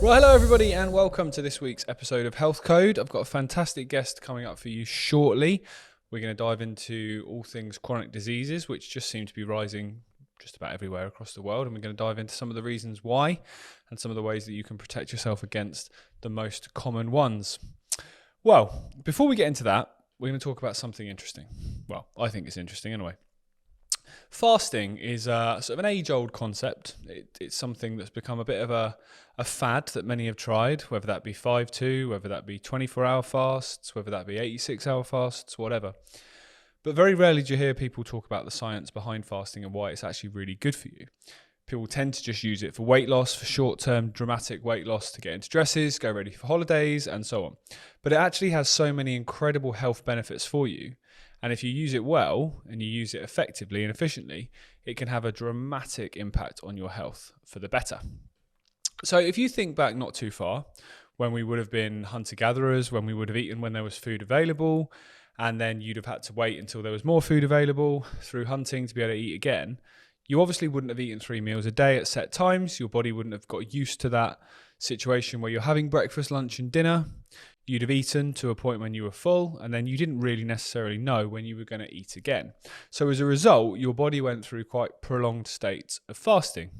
Well, hello everybody and welcome to this week's episode of Health Code. I've got a fantastic guest coming up for you shortly. We're going to dive into all things chronic diseases, which just seem to be rising just about everywhere across the world. And we're going to dive into some of the reasons why and some of the ways that you can protect yourself against the most common ones. Well, before we get into that, we're going to talk about something interesting. Well, I think it's interesting anyway. Fasting is sort of an age-old concept. It's something that's become a bit of a fad that many have tried, whether that be 5-2, whether that be 24-hour fasts, whether that be 86-hour fasts, whatever. But very rarely do you hear people talk about the science behind fasting and why it's actually really good for you. People tend to just use it for weight loss, for short-term dramatic weight loss to get into dresses, go ready for holidays, and so on. But it actually has so many incredible health benefits for you. And if you use it well and you use it effectively and efficiently, it can have a dramatic impact on your health for the better. So if you think back not too far, when we would have been hunter-gatherers, when we would have eaten when there was food available, and then you'd have had to wait until there was more food available through hunting to be able to eat again, you obviously wouldn't have eaten 3 meals a day at set times. Your body wouldn't have got used to that situation where you're having breakfast, lunch and dinner. You'd have eaten to a point when you were full, and then you didn't really necessarily know when you were going to eat again. So as a result, your body went through quite prolonged states of fasting,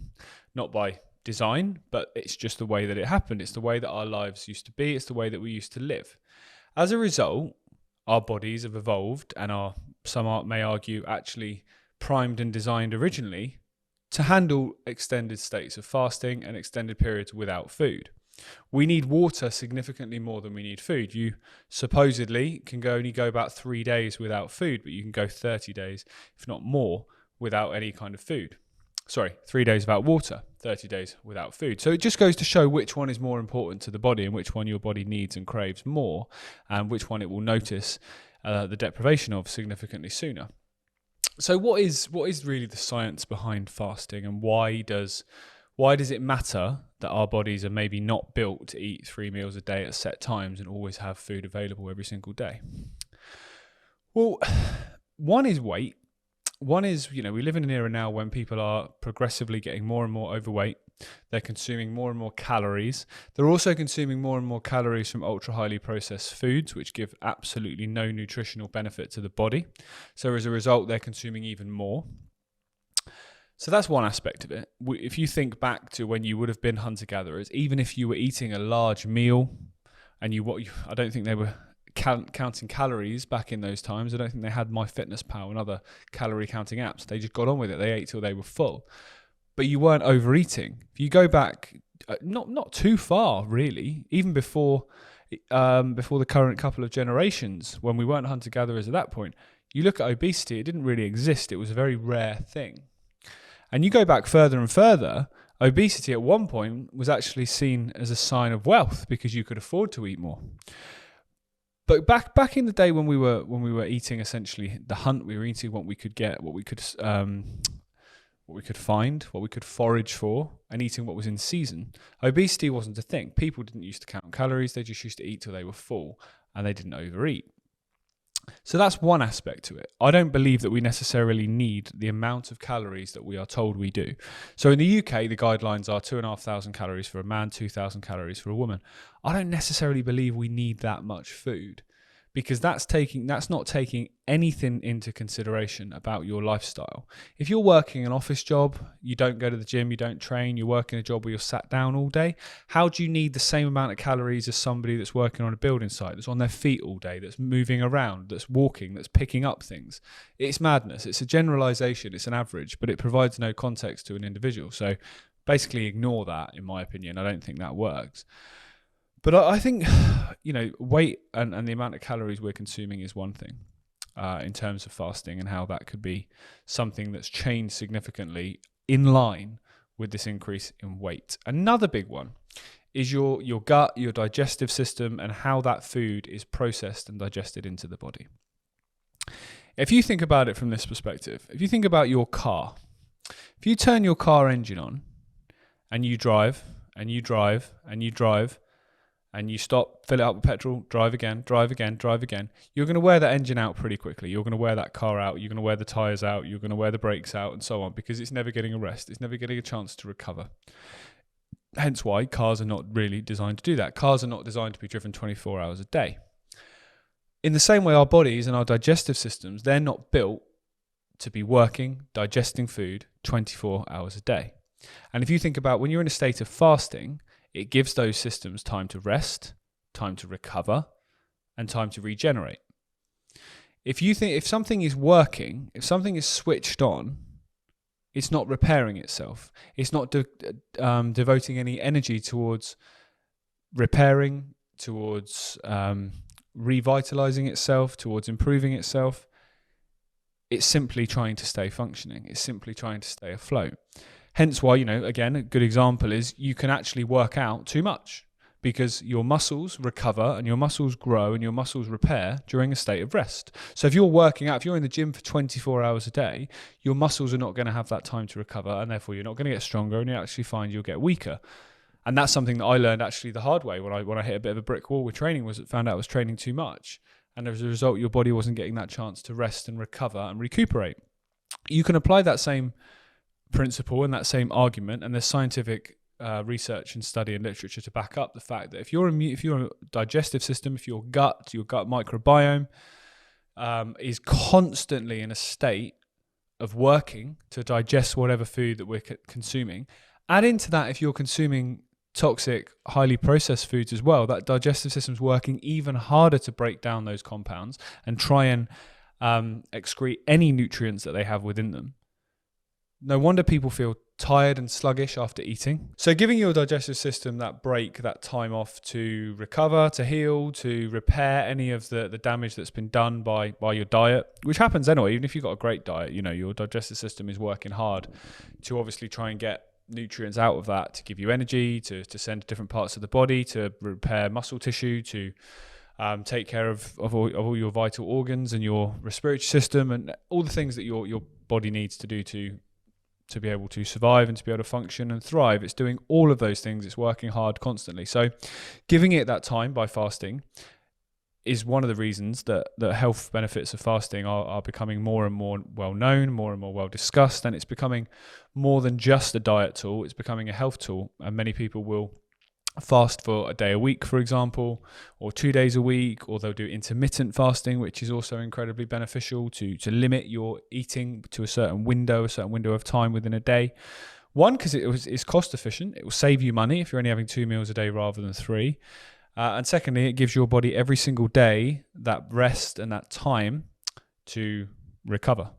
not by design, but it's just the way that it happened. It's the way that our lives used to be. It's the way that we used to live. As a result, our bodies have evolved and are, some may argue, actually primed and designed originally to handle extended states of fasting and extended periods without food. We need water significantly more than we need food. You supposedly can only go about 3 days without food, but you can go 30 days, if not more, without any kind of food. 3 days without water, 30 days without food. So it just goes to show which one is more important to the body and which one your body needs and craves more, and which one it will notice the deprivation of significantly sooner. So what is really the science behind fasting, and why does it matter that our bodies are maybe not built to eat 3 meals a day at set times and always have food available every single day? Well, one is weight. One is, we live in an era now when people are progressively getting more and more overweight. They're consuming more and more calories. They're also consuming more and more calories from ultra highly processed foods, which give absolutely no nutritional benefit to the body. So as a result, they're consuming even more. So that's one aspect of it. If you think back to when you would have been hunter-gatherers, even if you were eating a large meal, and I don't think they were counting calories back in those times. I don't think they had MyFitnessPal and other calorie counting apps. They just got on with it. They ate till they were full. But you weren't overeating. If you go back, not too far really, even before the current couple of generations, when we weren't hunter-gatherers at that point, you look at obesity, it didn't really exist. It was a very rare thing. And you go back further and further, obesity at one point was actually seen as a sign of wealth because you could afford to eat more. But back in the day when we were eating essentially the hunt, we were eating what we could get, what we could find, what we could forage for, and eating what was in season. Obesity wasn't a thing. People didn't used to count calories. They just used to eat till they were full, and they didn't overeat. So that's one aspect to it. I don't believe that we necessarily need the amount of calories that we are told we do. So in the UK, the guidelines are 2,500 calories for a man, 2,000 calories for a woman. I don't necessarily believe we need that much food, because that's not taking anything into consideration about your lifestyle. If you're working an office job, you don't go to the gym, you don't train, you're working a job where you're sat down all day, how do you need the same amount of calories as somebody that's working on a building site, that's on their feet all day, that's moving around, that's walking, that's picking up things? It's madness. It's a generalization, it's an average, but it provides no context to an individual. So basically ignore that, in my opinion. I don't think that works. But I think, weight and the amount of calories we're consuming is one thing in terms of fasting, and how that could be something that's changed significantly in line with this increase in weight. Another big one is your gut, your digestive system, and how that food is processed and digested into the body. If you think about it from this perspective, if you think about your car, if you turn your car engine on and you drive and you drive and you drive, and you stop, fill it up with petrol, drive again, you're going to wear that engine out pretty quickly. You're going to wear that car out. You're going to wear the tyres out. You're going to wear the brakes out, and so on, because it's never getting a rest. It's never getting a chance to recover. Hence why cars are not really designed to do that. Cars are not designed to be driven 24 hours a day. In the same way, our bodies and our digestive systems, they're not built to be working, digesting food 24 hours a day. And if you think about when you're in a state of fasting, it gives those systems time to rest, time to recover, and time to regenerate. If something is working, if something is switched on, it's not repairing itself. It's not devoting any energy towards repairing, towards revitalizing itself, towards improving itself. It's simply trying to stay functioning. It's simply trying to stay afloat. Hence why, again, a good example is you can actually work out too much because your muscles recover and your muscles grow and your muscles repair during a state of rest. So if you're working out, if you're in the gym for 24 hours a day, your muscles are not going to have that time to recover, and therefore you're not going to get stronger, and you actually find you'll get weaker. And that's something that I learned actually the hard way when I hit a bit of a brick wall with training, found out I was training too much. And as a result, your body wasn't getting that chance to rest and recover and recuperate. You can apply that same principle and that same argument, and there's scientific research and study and literature to back up the fact that if your digestive system, if your gut microbiome is constantly in a state of working to digest whatever food that we're consuming, add into that if you're consuming toxic, highly processed foods as well, that digestive system's working even harder to break down those compounds and try and excrete any nutrients that they have within them. No wonder people feel tired and sluggish after eating. So giving your digestive system that break, that time off to recover, to heal, to repair any of the damage that's been done by your diet, which happens anyway. Even if you've got a great diet, your digestive system is working hard to obviously try and get nutrients out of that to give you energy, to send to different parts of the body, to repair muscle tissue, to take care of all your vital organs and your respiratory system and all the things that your body needs to do to be able to survive and to be able to function and thrive. It's doing all of those things. It's working hard constantly. So giving it that time by fasting is one of the reasons that the health benefits of fasting are becoming more and more well known, more and more well discussed, and it's becoming more than just a diet tool. It's becoming a health tool, and many people will fast for a day a week, for example, or 2 days a week, or they'll do intermittent fasting, which is also incredibly beneficial to limit your eating to a certain window of time within a day. One, because it's cost efficient. It will save you money if you're only having 2 meals a day rather than 3. And secondly, it gives your body every single day that rest and that time to recover.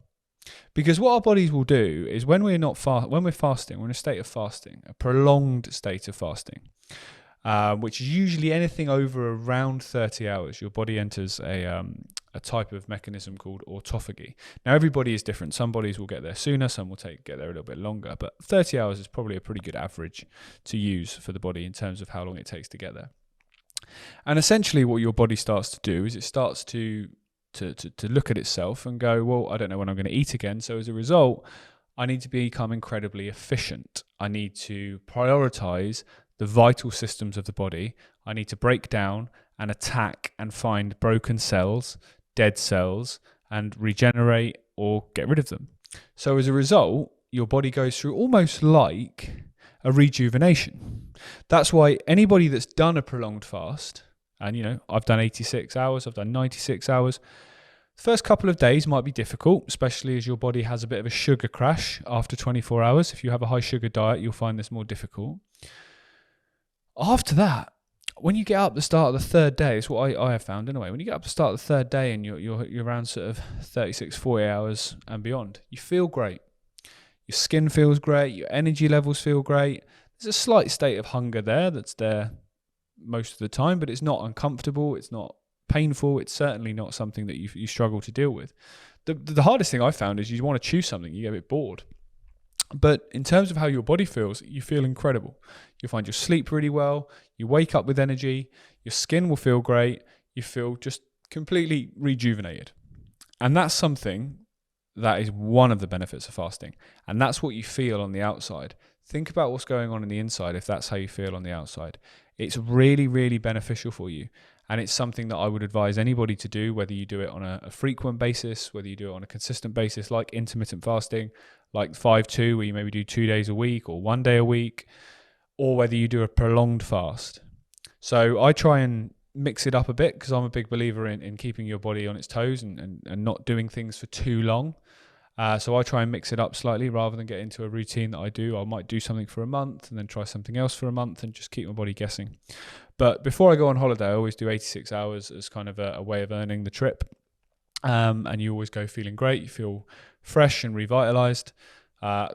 Because what our bodies will do is when we're fasting, we're in a state of fasting, a prolonged state of fasting, which is usually anything over around 30 hours, your body enters a type of mechanism called autophagy. Now, everybody is different. Some bodies will get there sooner, some will get there a little bit longer, but 30 hours is probably a pretty good average to use for the body in terms of how long it takes to get there. And essentially what your body starts to do is it starts to look at itself and go, well, I don't know when I'm going to eat again. So as a result, I need to become incredibly efficient. I need to prioritize the vital systems of the body. I need to break down and attack and find broken cells, dead cells, and regenerate or get rid of them. So as a result, your body goes through almost like a rejuvenation. That's why anybody that's done a prolonged fast, and I've done 86 hours, I've done 96 hours. The first couple of days might be difficult, especially as your body has a bit of a sugar crash after 24 hours. If you have a high sugar diet, you'll find this more difficult. After that, when you get up the start of the third day, it's what I have found anyway. When you get up to start of the third day and you're around sort of 36, 40 hours and beyond, you feel great. Your skin feels great. Your energy levels feel great. There's a slight state of hunger there that's there most of the time, but it's not uncomfortable. It's not painful. It's certainly not something that you struggle to deal with. The hardest thing I found is you want to chew something, you get a bit bored. But in terms of how your body feels, you feel incredible. You'll find your sleep really well. You wake up with energy. Your skin will feel great. You feel just completely rejuvenated. And that's something that is one of the benefits of fasting. And that's what you feel on the outside. Think about what's going on in the inside if that's how you feel on the outside. It's really, really beneficial for you. And it's something that I would advise anybody to do, whether you do it on a frequent basis, whether you do it on a consistent basis, like intermittent fasting, like 5-2, where you maybe do 2 days a week or 1 day a week, or whether you do a prolonged fast. So I try and mix it up a bit because I'm a big believer in keeping your body on its toes and not doing things for too long. So I try and mix it up slightly rather than get into a routine that I do. I might do something for a month and then try something else for a month and just keep my body guessing. But before I go on holiday, I always do 86 hours as kind of a way of earning the trip. And you always go feeling great. You feel fresh and revitalized.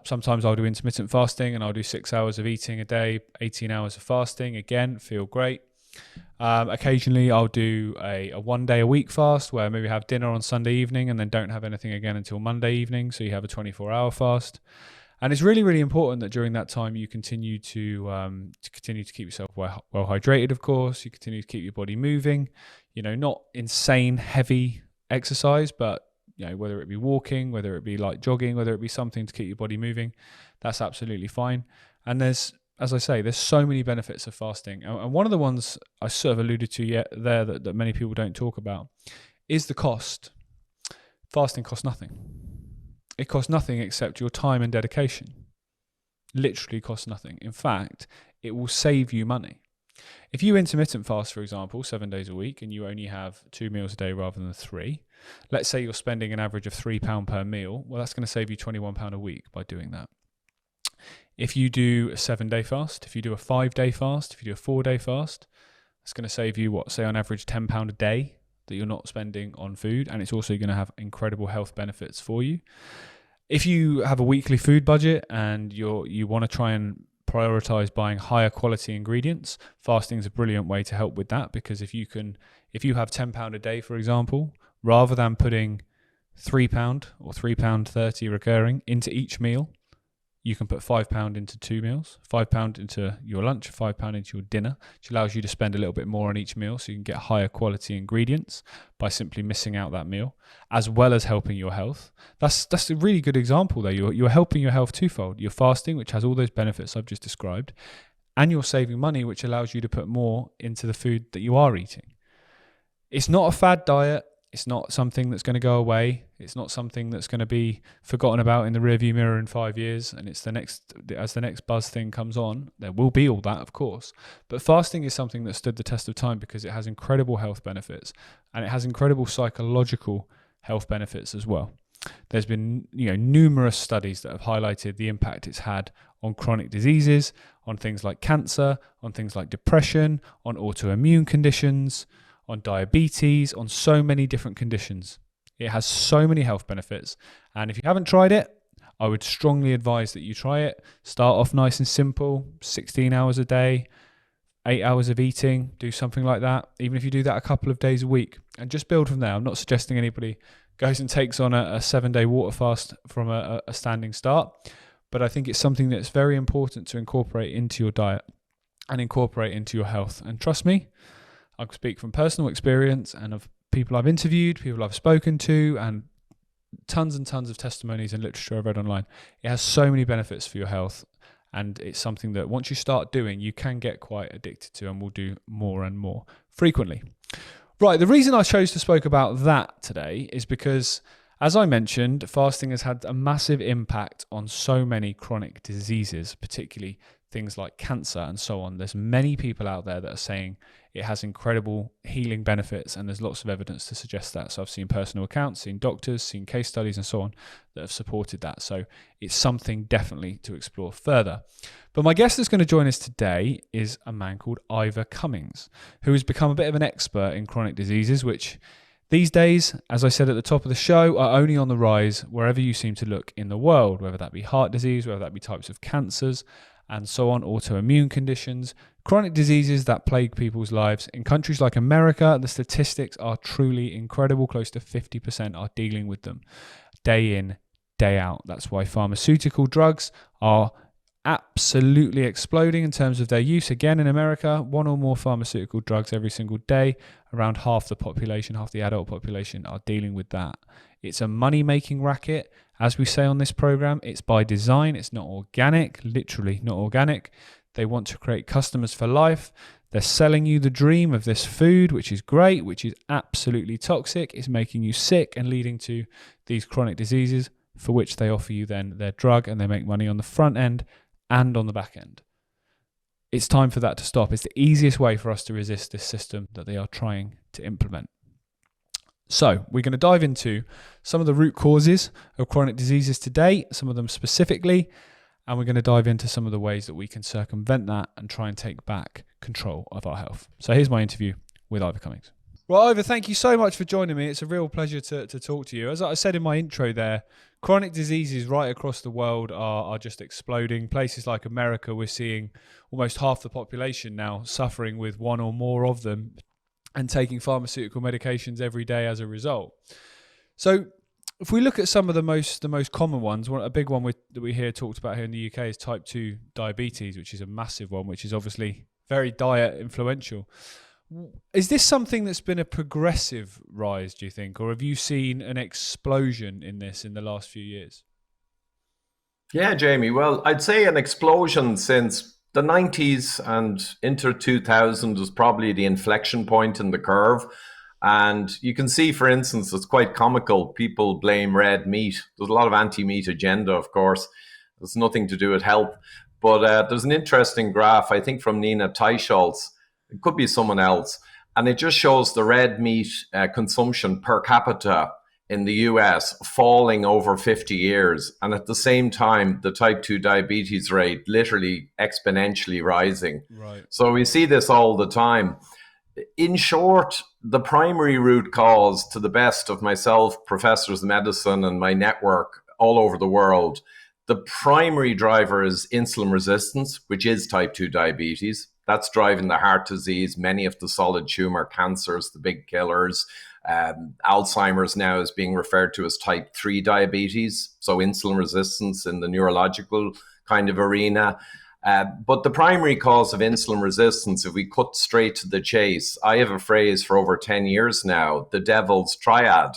Sometimes I'll do intermittent fasting and I'll do 6 hours of eating a day, 18 hours of fasting. Again, feel great. Occasionally I'll do a 1 day a week fast where maybe have dinner on Sunday evening and then don't have anything again until Monday evening. So you have a 24-hour fast. And it's really, really important that during that time you continue to keep yourself well hydrated, of course. You continue to keep your body moving, not insane heavy exercise, but whether it be walking, whether it be like jogging, whether it be something to keep your body moving, that's absolutely fine. And as I say, there's so many benefits of fasting. And one of the ones I sort of alluded to there that many people don't talk about is the cost. Fasting costs nothing. It costs nothing except your time and dedication. Literally costs nothing. In fact, it will save you money. If you intermittent fast, for example, 7 days a week, and you only have 2 meals a day rather than 3, let's say you're spending an average of £3 per meal, well, that's going to save you £21 a week by doing that. If you do a 7-day fast, if you do a 5-day fast, if you do a 4-day fast, it's going to save you, say on average £10 a day that you're not spending on food, and it's also going to have incredible health benefits for you. If you have a weekly food budget and you want to try and prioritize buying higher quality ingredients, fasting is a brilliant way to help with that, because if you have £10 a day, for example, rather than putting £3 or £3.30 recurring into each meal, you can put £5 into 2 meals, £5 into your lunch, £5 into your dinner, which allows you to spend a little bit more on each meal so you can get higher quality ingredients by simply missing out that meal, as well as helping your health. That's a really good example there. You're helping your health twofold. You're fasting, which has all those benefits I've just described, and you're saving money, which allows you to put more into the food that you are eating. It's not a fad diet. It's not something that's going to go away. It's not something that's going to be forgotten about in the rearview mirror in 5 years. And as the next buzz thing comes on, there will be all that, of course. But fasting is something that stood the test of time because it has incredible health benefits and it has incredible psychological health benefits as well. There's been numerous studies that have highlighted the impact it's had on chronic diseases, on things like cancer, on things like depression, on autoimmune conditions, on diabetes, on so many different conditions. It has so many health benefits. And if you haven't tried it, I would strongly advise that you try it. Start off nice and simple, 16 hours a day, 8 hours of eating, do something like that. Even if you do that a couple of days a week and just build from there. I'm not suggesting anybody goes and takes on a 7-day water fast from a standing start, but I think it's something that's very important to incorporate into your diet and incorporate into your health. And trust me, I speak from personal experience and of people I've interviewed, people I've spoken to, and tons of testimonies and literature I've read online. It has so many benefits for your health, and it's something that once you start doing, you can get quite addicted to and will do more and more frequently. Right, the reason I chose to speak about that today is because, as I mentioned, fasting has had a massive impact on so many chronic diseases, particularly things like cancer and so on. There's many people out there that are saying it has incredible healing benefits, and there's lots of evidence to suggest that. So I've seen personal accounts, seen doctors, seen case studies and so on that have supported that. So it's something definitely to explore further. But my guest that's going to join us today is a man called Ivor Cummins, who has become a bit of an expert in chronic diseases, which these days, as I said at the top of the show, are only on the rise wherever you seem to look in the world, whether that be heart disease, whether that be types of cancers, and so on, autoimmune conditions, chronic diseases that plague people's lives. In countries like America, the statistics are truly incredible. Close to 50% are dealing with them day in, day out. That's why pharmaceutical drugs are absolutely exploding in terms of their use. Again, in America, 1 or more pharmaceutical drugs every single day. Around half the population, half the adult population are dealing with that. It's a money-making racket. As we say on this program, it's by design. It's not organic, literally not organic. They want to create customers for life. They're selling you the dream of this food, which is great, which is absolutely toxic. It's making you sick and leading to these chronic diseases, for which they offer you then their drug, and they make money on the front end and on the back end. it's time for that to stop. It's the easiest way for us to resist this system that they are trying to implement. So we're going to dive into some of the root causes of chronic diseases today, some of them specifically, and we're going to dive into some of the ways that we can circumvent that and try and take back control of our health. So here's my interview with Ivor Cummins. Well, Ivor, thank you so much for joining me. It's a real pleasure to talk to you. As I said in my intro there, chronic diseases right across the world are just exploding. Places like America, we're seeing almost half the population now suffering with one or more of them and taking pharmaceutical medications every day as a result. So if we look at some of the most common ones, a big one that we hear talked about here in the UK is type 2 diabetes, which is a massive one, which is obviously very diet influential. Is this something that's been a progressive rise, do you think, or have you seen an explosion in this in the last few years? Yeah, Jaymie. Well, I'd say an explosion since the 90s and into 2000 was probably the inflection point in the curve. And you can see, for instance, it's quite comical. People blame red meat. There's a lot of anti-meat agenda, of course. There's nothing to do with health. But there's an interesting graph, I think, from Nina Teicholz. It could be someone else. And it just shows the red meat consumption per capita in the US falling over 50 years. And at the same time, the type 2 diabetes rate literally exponentially rising. Right. So we see this all the time. In short, the primary root cause, to the best of myself, professors of medicine, and my network all over the world, the primary driver is insulin resistance, which is type 2 diabetes. That's driving the heart disease, many of the solid tumor cancers, the big killers. Alzheimer's now is being referred to as type 3 diabetes, so insulin resistance in the neurological kind of arena. But the primary cause of insulin resistance, if we cut straight to the chase, I have a phrase for over 10 years now, the devil's triad.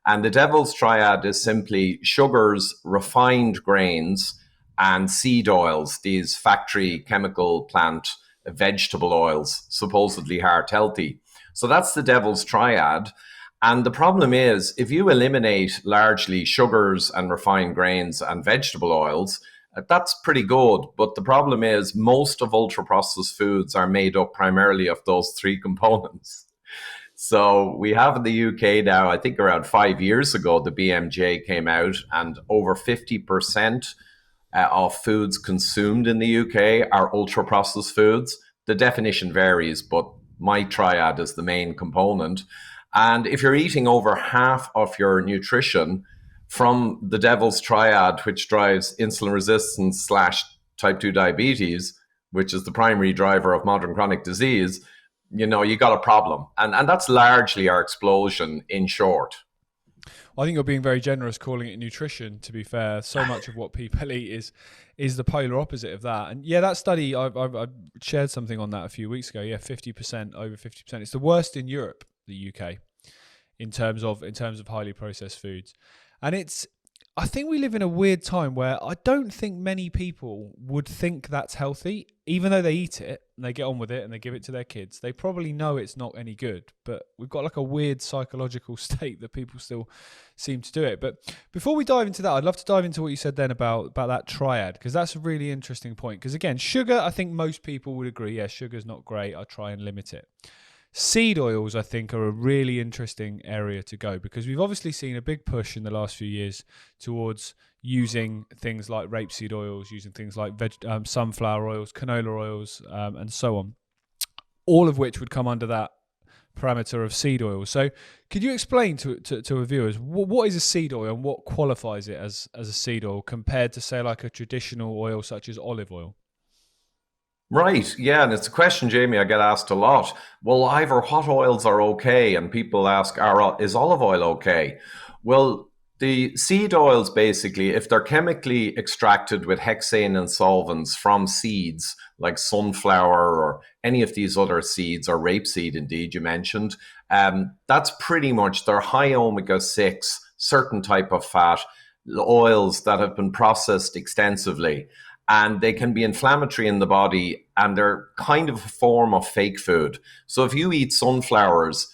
And the devil's triad is simply sugars, refined grains, and seed oils, these factory chemical plant vegetable oils, supposedly heart healthy. So that's the devil's triad. And the problem is, if you eliminate largely sugars and refined grains and vegetable oils, that's pretty good. But the problem is most of ultra-processed foods are made up primarily of those three components. So we have in the UK now, I think around 5 years ago, the BMJ came out and over 50% of foods consumed in the UK are ultra-processed foods. The definition varies, but my triad is the main component. And if you're eating over half of your nutrition from the devil's triad, which drives insulin resistance / type 2 diabetes, which is the primary driver of modern chronic disease, you got a problem. And that's largely our explosion in short. I think you're being very generous calling it nutrition, to be fair. So much of what people eat is the polar opposite of that. And yeah, that study, I shared something on that a few weeks ago. Yeah, 50%, over 50%. It's the worst in Europe, the UK, in terms of highly processed foods. And I think we live in a weird time where I don't think many people would think that's healthy, even though they eat it and they get on with it and they give it to their kids. They probably know it's not any good, but we've got like a weird psychological state that people still seem to do it. But before we dive into that, I'd love to dive into what you said then about that triad, because that's a really interesting point. Because again, sugar, I think most people would agree, yeah, sugar's not great. I try and limit it. Seed oils, I think, are a really interesting area to go, because we've obviously seen a big push in the last few years towards using things like rapeseed oils, using things like sunflower oils, canola oils, and so on, all of which would come under that parameter of seed oil. So could you explain to our viewers, what is a seed oil and what qualifies it as a seed oil compared to, say, like a traditional oil such as olive oil? Right. Yeah. And it's a question, Jaymie, I get asked a lot. Well, Ivor, what oils are okay? And people ask, is olive oil okay? Well, the seed oils, basically, if they're chemically extracted with hexane and solvents from seeds like sunflower or any of these other seeds, or rapeseed, indeed, you mentioned, that's pretty much, they're high omega-6, certain type of fat, oils that have been processed extensively. And they can be inflammatory in the body, and they're kind of a form of fake food. So if you eat sunflowers,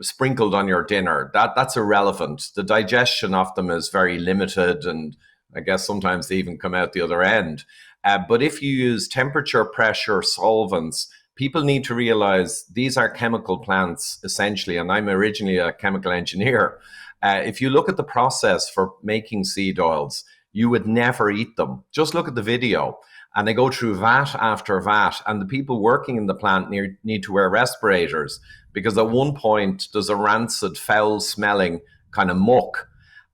sprinkled on your dinner, that's irrelevant. The digestion of them is very limited, and I guess sometimes they even come out the other end. But if you use temperature, pressure, solvents, people need to realize these are chemical plants essentially. And I'm originally a chemical engineer. If you look at the process for making seed oils, you would never eat them. Just look at the video. And they go through vat after vat. And the people working in the plant need to wear respirators because at one point there's a rancid, foul smelling kind of muck.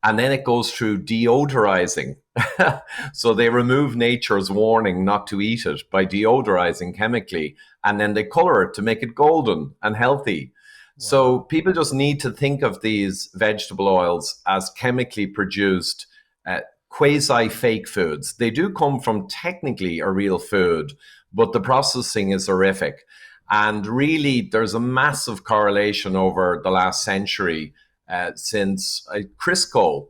And then it goes through deodorizing. So they remove nature's warning not to eat it by deodorizing chemically. And then they color it to make it golden and healthy. Wow. So people just need to think of these vegetable oils as chemically produced quasi-fake foods. They do come from technically a real food, but the processing is horrific. And really, there's a massive correlation over the last century since Crisco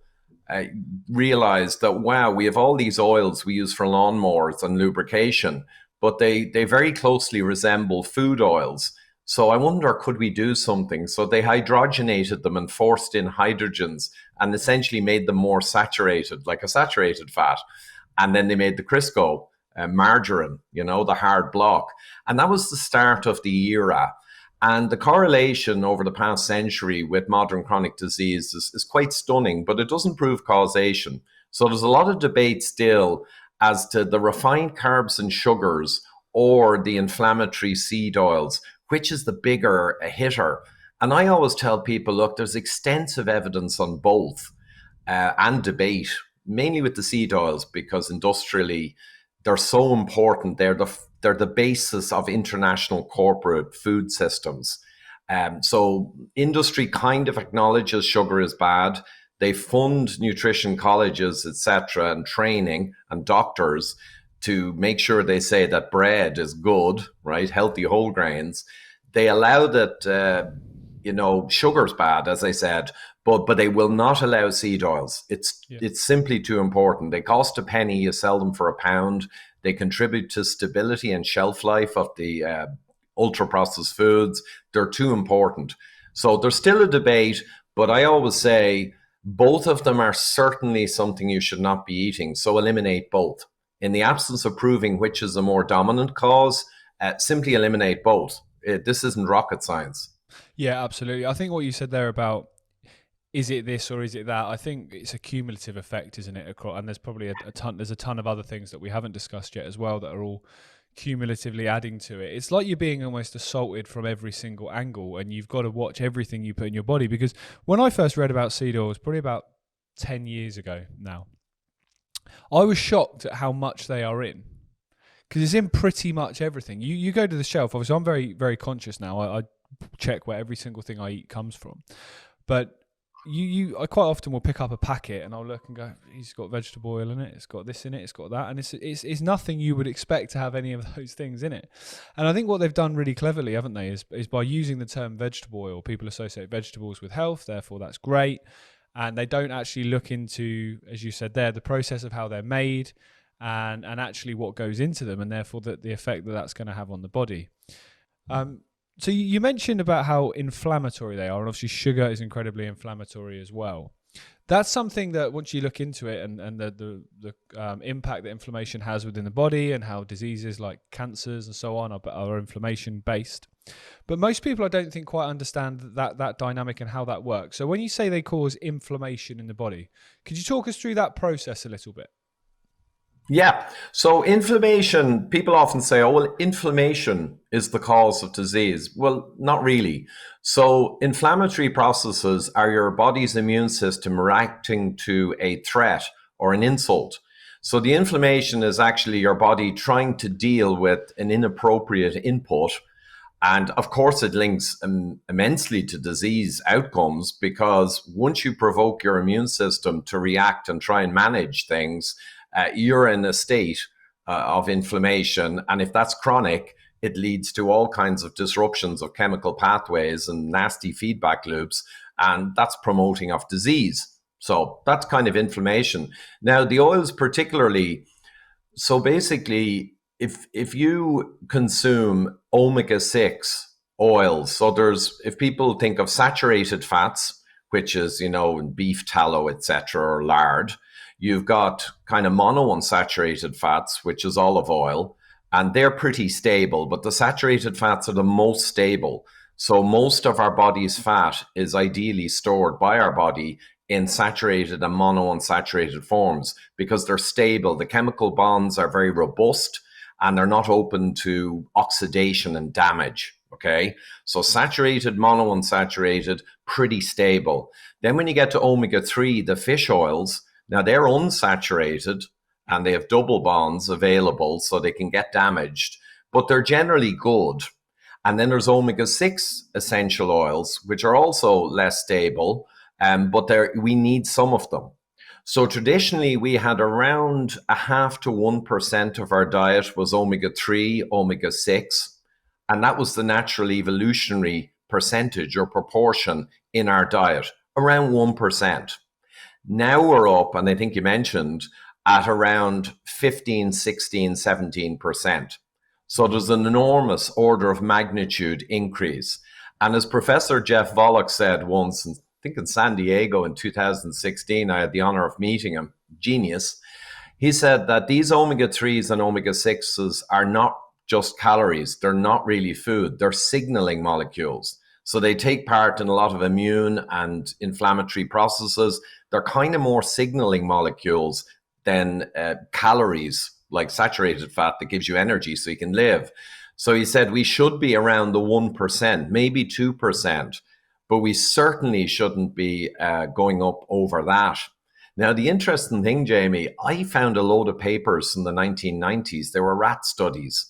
realized that, wow, we have all these oils we use for lawnmowers and lubrication, but they very closely resemble food oils. So I wonder, could we do something? So they hydrogenated them and forced in hydrogens and essentially made them more saturated, like a saturated fat. And then they made the Crisco margarine, the hard block. And that was the start of the era. And the correlation over the past century with modern chronic disease is quite stunning, but it doesn't prove causation. So there's a lot of debate still as to the refined carbs and sugars or the inflammatory seed oils, which is the bigger hitter. And I always tell people, look, there's extensive evidence on both and debate, mainly with the seed oils, because industrially they're so important. They're the basis of international corporate food systems. So industry kind of acknowledges sugar is bad. They fund nutrition colleges, etc., and training and doctors to make sure they say that bread is good, right? Healthy whole grains. They allow that, sugar's bad, as I said, but they will not allow seed oils. It's simply too important. They cost a penny. You sell them for £1. They contribute to stability and shelf life of the ultra-processed foods. They're too important. So there's still a debate, but I always say both of them are certainly something you should not be eating. So eliminate both. In the absence of proving which is a more dominant cause, simply eliminate both. This isn't rocket science. Yeah, absolutely. I think what you said there about is it this or is it that? I think it's a cumulative effect, isn't it? And there's probably there's a ton of other things that we haven't discussed yet as well that are all cumulatively adding to it. It's like you're being almost assaulted from every single angle, and you've got to watch everything you put in your body. Because when I first read about seed oils, probably about 10 years ago now, I was shocked at how much they are in. Because it's in pretty much everything. You go to the shelf. Obviously, I'm very, very conscious now. I check where every single thing I eat comes from. But I quite often will pick up a packet and I'll look and go, it's got vegetable oil in it, it's got this in it, it's got that. And it's nothing you would expect to have any of those things in it. And I think what they've done really cleverly, haven't they, is by using the term vegetable oil, people associate vegetables with health, therefore that's great. And they don't actually look into, as you said there, the process of how they're made and actually what goes into them, and therefore the effect that's going to have on the body. So you mentioned about how inflammatory they are, and obviously sugar is incredibly inflammatory as well. That's something that once you look into it and the impact that inflammation has within the body and how diseases like cancers and so on are inflammation based. But most people I don't think quite understand that dynamic and how that works. So when you say they cause inflammation in the body, could you talk us through that process a little bit? Yeah. So inflammation, people often say, oh, well, inflammation is the cause of disease. Well, not really. So inflammatory processes are your body's immune system reacting to a threat or an insult. So the inflammation is actually your body trying to deal with an inappropriate input. And of course, it links immensely to disease outcomes, because once you provoke your immune system to react and try and manage things, you're in a state of inflammation. And if that's chronic, it leads to all kinds of disruptions of chemical pathways and nasty feedback loops. And that's promoting of disease. So that's kind of inflammation. Now, the oils particularly, so basically, if you consume omega-6 oils, so if people think of saturated fats, which is, beef tallow, etc., or lard, You've got kind of monounsaturated fats, which is olive oil, and they're pretty stable, but the saturated fats are the most stable. So most of our body's fat is ideally stored by our body in saturated and monounsaturated forms because they're stable. The chemical bonds are very robust and they're not open to oxidation and damage. Okay, so saturated, monounsaturated, pretty stable. Then when you get to omega-3, the fish oils, now they're unsaturated and they have double bonds available so they can get damaged, but they're generally good. And then there's omega-6 essential oils, which are also less stable, but we need some of them. So traditionally, we had around 0.5 to 1% of our diet was omega-3, omega-6, and that was the natural evolutionary percentage or proportion in our diet, around 1%. Now we're up, and I think you mentioned, at around 15, 16, 17%. So there's an enormous order of magnitude increase. And as Professor Jeff Volek said once, I think in San Diego in 2016, I had the honor of meeting him, genius. He said that these omega-3s and omega-6s are not just calories. They're not really food. They're signaling molecules. So they take part in a lot of immune and inflammatory processes. They're kind of more signaling molecules than calories, like saturated fat that gives you energy so you can live. So he said we should be around the 1%, maybe 2%, but we certainly shouldn't be going up over that. Now, the interesting thing, Jaymie, I found a load of papers in the 1990s. They were rat studies,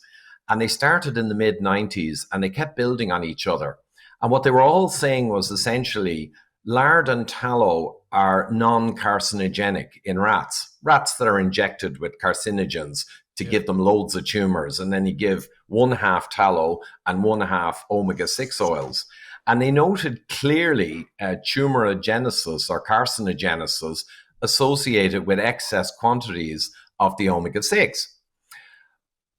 and they started in the mid-90s, and they kept building on each other. And what they were all saying was essentially lard and tallow are non-carcinogenic in rats that are injected with carcinogens to give them loads of tumors. And then you give 1/2 tallow and 1/2 omega-6 oils. And they noted clearly tumorigenesis or carcinogenesis associated with excess quantities of the omega-6.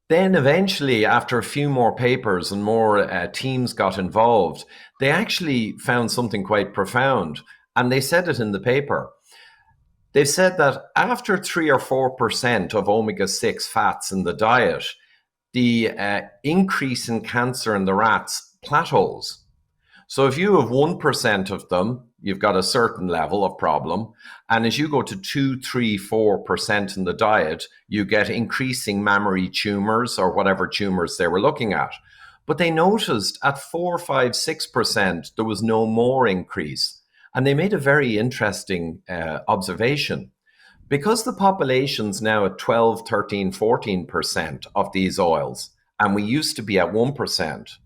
Then eventually, after a few more papers and more teams got involved, they actually found something quite profound. And they said it in the paper. They said that after 3 or 4% of omega-6 fats in the diet, the increase in cancer in the rats plateaus. So if you have 1% of them, you've got a certain level of problem. And as you go to 2, 3, 4% in the diet, you get increasing mammary tumors or whatever tumors they were looking at. But they noticed at 4, 5, 6%, there was no more increase. And they made a very interesting observation. Because the population's now at 12, 13, 14% of these oils, and we used to be at 1%,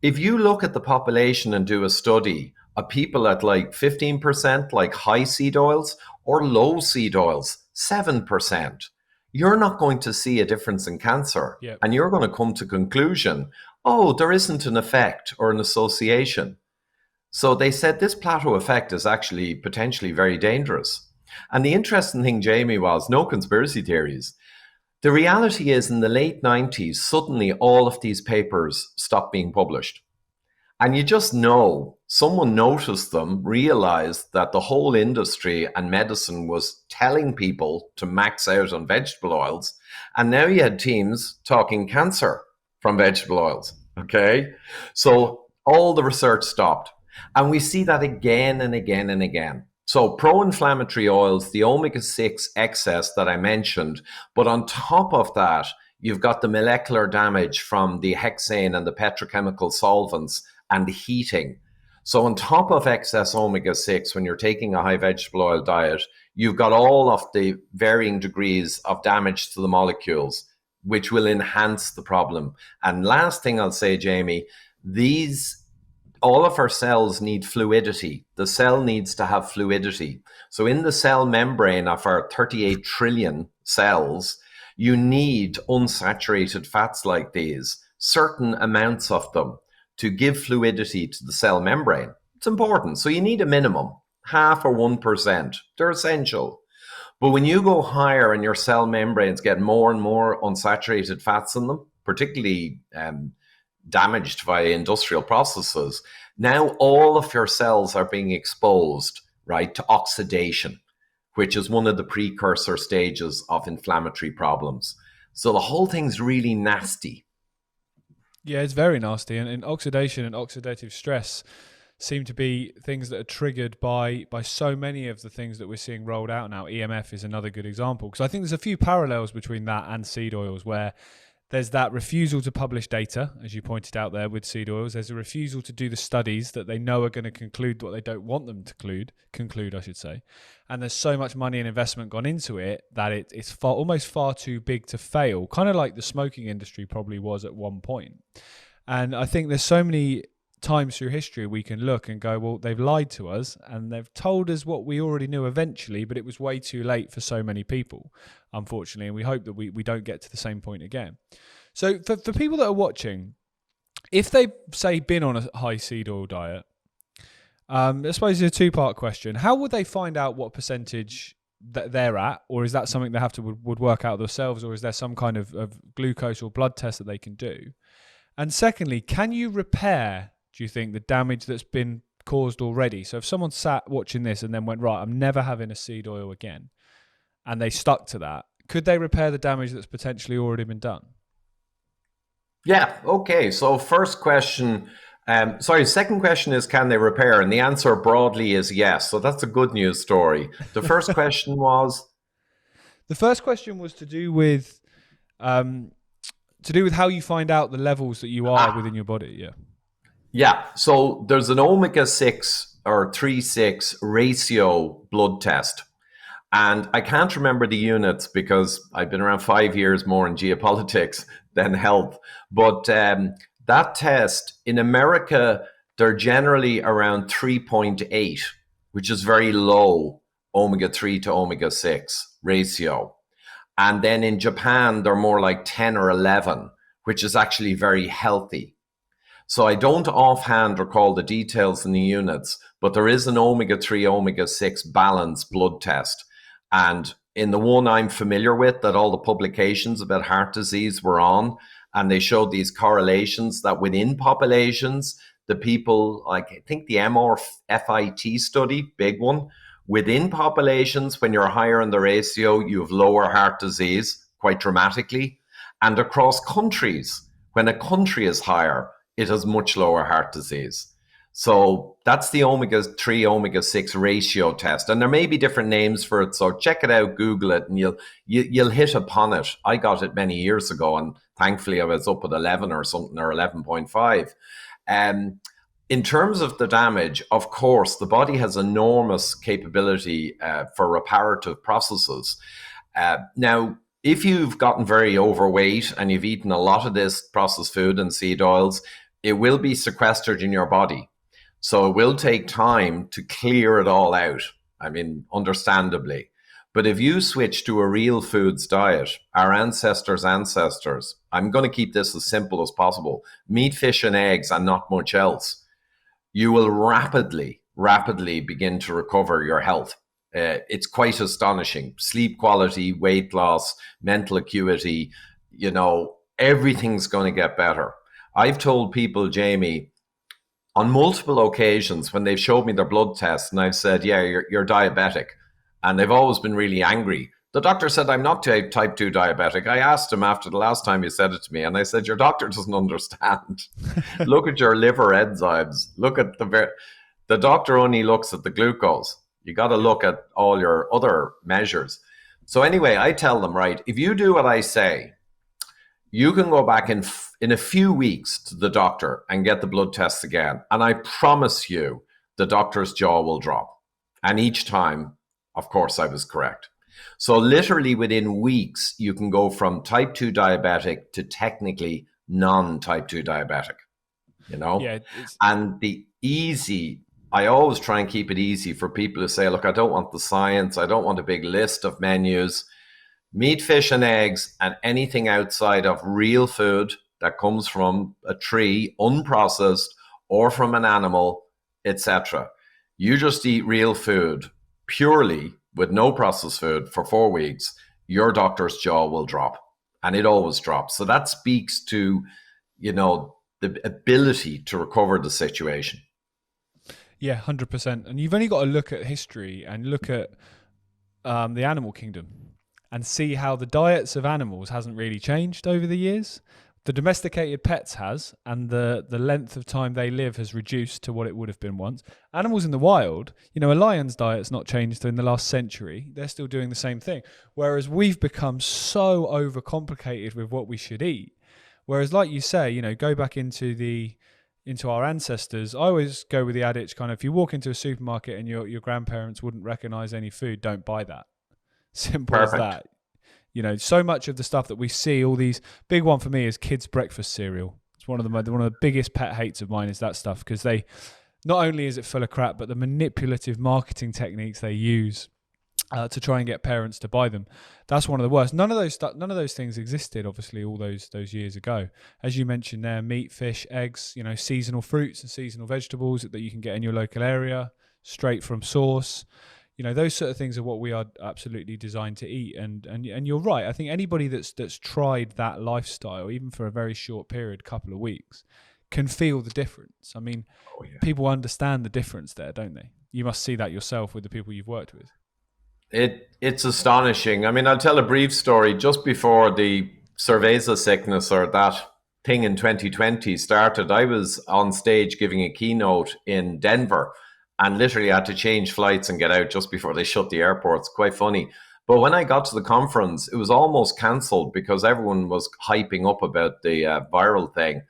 if you look at the population and do a study of people at like 15%, like high seed oils, or low seed oils, 7%, you're not going to see a difference in cancer. Yep. And you're going to come to conclusion, oh, there isn't an effect or an association. So they said this plateau effect is actually potentially very dangerous. And the interesting thing, Jaymie, was no conspiracy theories. The reality is in the late 90s, suddenly all of these papers stopped being published. And you just know, someone noticed them, realized that the whole industry and medicine was telling people to max out on vegetable oils. And now you had teams talking cancer from vegetable oils. Okay. So all the research stopped. And we see that again and again and again. So pro-inflammatory oils, the omega-6 excess that I mentioned, but on top of that, you've got the molecular damage from the hexane and the petrochemical solvents and the heating. So on top of excess omega-6, when you're taking a high vegetable oil diet, you've got all of the varying degrees of damage to the molecules, which will enhance the problem. And last thing I'll say, Jaymie, all of our cells need fluidity. The cell needs to have fluidity. So in the cell membrane of our 38 trillion cells, you need unsaturated fats like these, certain amounts of them, to give fluidity to the cell membrane. It's important. So you need a minimum, 0.5 or 1%. They're essential. But when you go higher and your cell membranes get more and more unsaturated fats in them, particularly damaged by industrial processes, now all of your cells are being exposed, right, to oxidation. which is one of the precursor stages of inflammatory problems. So the whole thing's really nasty. Yeah, it's very nasty. And oxidation and oxidative stress seem to be things that are triggered by so many of the things that we're seeing rolled out now. EMF is another good example, because I think there's a few parallels between that and seed oils, where there's that refusal to publish data, as you pointed out there with seed oils. There's a refusal to do the studies that they know are going to conclude what they don't want them to conclude, I should say. And there's so much money and investment gone into it that it's almost far too big to fail, kind of like the smoking industry probably was at one point. And I think there's so many times through history we can look and go, well, they've lied to us and they've told us what we already knew eventually, but it was way too late for so many people, unfortunately. And we hope that we don't get to the same point again. So for people that are watching, if they've, say, been on a high seed oil diet, I suppose it's a two-part question. How would they find out what percentage that they're at? Or is that something they have to would work out themselves? Or is there some kind of glucose or blood test that they can do? And secondly, can you repair, do you think, the damage that's been caused already? So if someone sat watching this and then went, right, I'm never having a seed oil again, and they stuck to that, could they repair the damage that's potentially already been done? Yeah, okay. So second question is, can they repair? And the answer broadly is yes. So that's a good news story. The first question was? The first question was to do with how you find out the levels that you are within your body. Yeah. Yeah. So there's an omega-6 or 3-6 ratio blood test. And I can't remember the units because I've been around 5 years more in geopolitics than health. But that test in America, they're generally around 3.8, which is very low omega-3 to omega-6 ratio. And then in Japan, they're more like 10 or 11, which is actually very healthy. So I don't offhand recall the details in the units, but there is an omega-3, omega-6 balance blood test. And in the one I'm familiar with that all the publications about heart disease were on, and they showed these correlations that within populations, the people, like I think the MRFIT study, big one, within populations, when you're higher in the ratio, you have lower heart disease quite dramatically. And across countries, when a country is higher, it has much lower heart disease. So that's the omega-3, omega-6 ratio test. And there may be different names for it. So check it out, Google it, and you'll hit upon it. I got it many years ago, and thankfully I was up at 11 or something, or 11.5. In terms of the damage, of course, the body has enormous capability for reparative processes. Now, if you've gotten very overweight and you've eaten a lot of this processed food and seed oils, it will be sequestered in your body. So it will take time to clear it all out. I mean, understandably. But if you switch to a real foods diet, our ancestors, I'm going to keep this as simple as possible. Meat, fish, and eggs, and not much else. You will rapidly begin to recover your health. It's quite astonishing. Sleep quality, weight loss, mental acuity, everything's going to get better. I've told people, Jaymie, on multiple occasions when they've showed me their blood tests and I've said, yeah, you're diabetic. And they've always been really angry. The doctor said, I'm not type 2 diabetic. I asked him after the last time he said it to me, and I said, your doctor doesn't understand. Look at your liver enzymes. Look at the doctor only looks at the glucose. You got to look at all your other measures. So anyway, I tell them, right, if you do what I say, you can go back in a few weeks to the doctor and get the blood tests again. And I promise you, the doctor's jaw will drop. And each time, of course, I was correct. So literally within weeks, you can go from type 2 diabetic to technically non-type 2 diabetic, Yeah, and I always try and keep it easy for people to say, look, I don't want the science. I don't want a big list of menus. Meat, fish, and eggs, and anything outside of real food that comes from a tree, unprocessed, or from an animal, etc. You just eat real food purely with no processed food for 4 weeks, your doctor's jaw will drop, and it always drops. So that speaks to, the ability to recover the situation. Yeah, 100%. And you've only got to look at history and look at the animal kingdom and see how the diets of animals hasn't really changed over the years. The domesticated pets has, and the length of time they live has reduced to what it would have been once. Animals in the wild, a lion's diet's not changed in the last century. They're still doing the same thing. Whereas we've become so overcomplicated with what we should eat. Whereas, like you say, go back into our ancestors. I always go with the adage, kind of, if you walk into a supermarket and your grandparents wouldn't recognize any food, don't buy that. Simple Perfect. as that. So much of the stuff that we see, all these, big one for me is kids' breakfast cereal. It's one of the biggest pet hates of mine is that stuff, because they, not only is it full of crap, but the manipulative marketing techniques they use to try and get parents to buy them. That's one of the worst. None of those things existed, obviously, all those years ago. As you mentioned there, meat, fish, eggs, seasonal fruits and seasonal vegetables that you can get in your local area, straight from source. Those sort of things are what we are absolutely designed to eat. And you're right. I think anybody that's tried that lifestyle, even for a very short period, couple of weeks, can feel the difference. I mean, people understand the difference there, don't they? You must see that yourself with the people you've worked with. It's astonishing. I mean, I'll tell a brief story. Just before the cerveza sickness, or that thing in 2020 started, I was on stage giving a keynote in Denver, and literally had to change flights and get out just before they shut the airports. Quite funny. But when I got to the conference, it was almost cancelled because everyone was hyping up about the viral thing.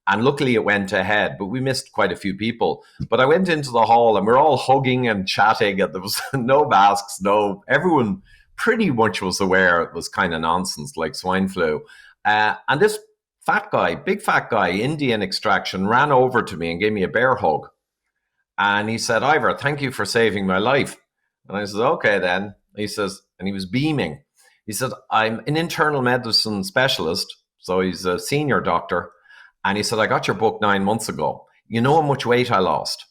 And luckily it went ahead, but we missed quite a few people. But I went into the hall and we're all hugging and chatting, and there was no masks, everyone pretty much was aware it was kind of nonsense, like swine flu. And this big fat guy, Indian extraction, ran over to me and gave me a bear hug. And he said, "Ivor, thank you for saving my life." And I said, "Okay then." He says, and he was beaming. He said, "I'm an internal medicine specialist." So he's a senior doctor. And he said, "I got your book 9 months ago. You know how much weight I lost?"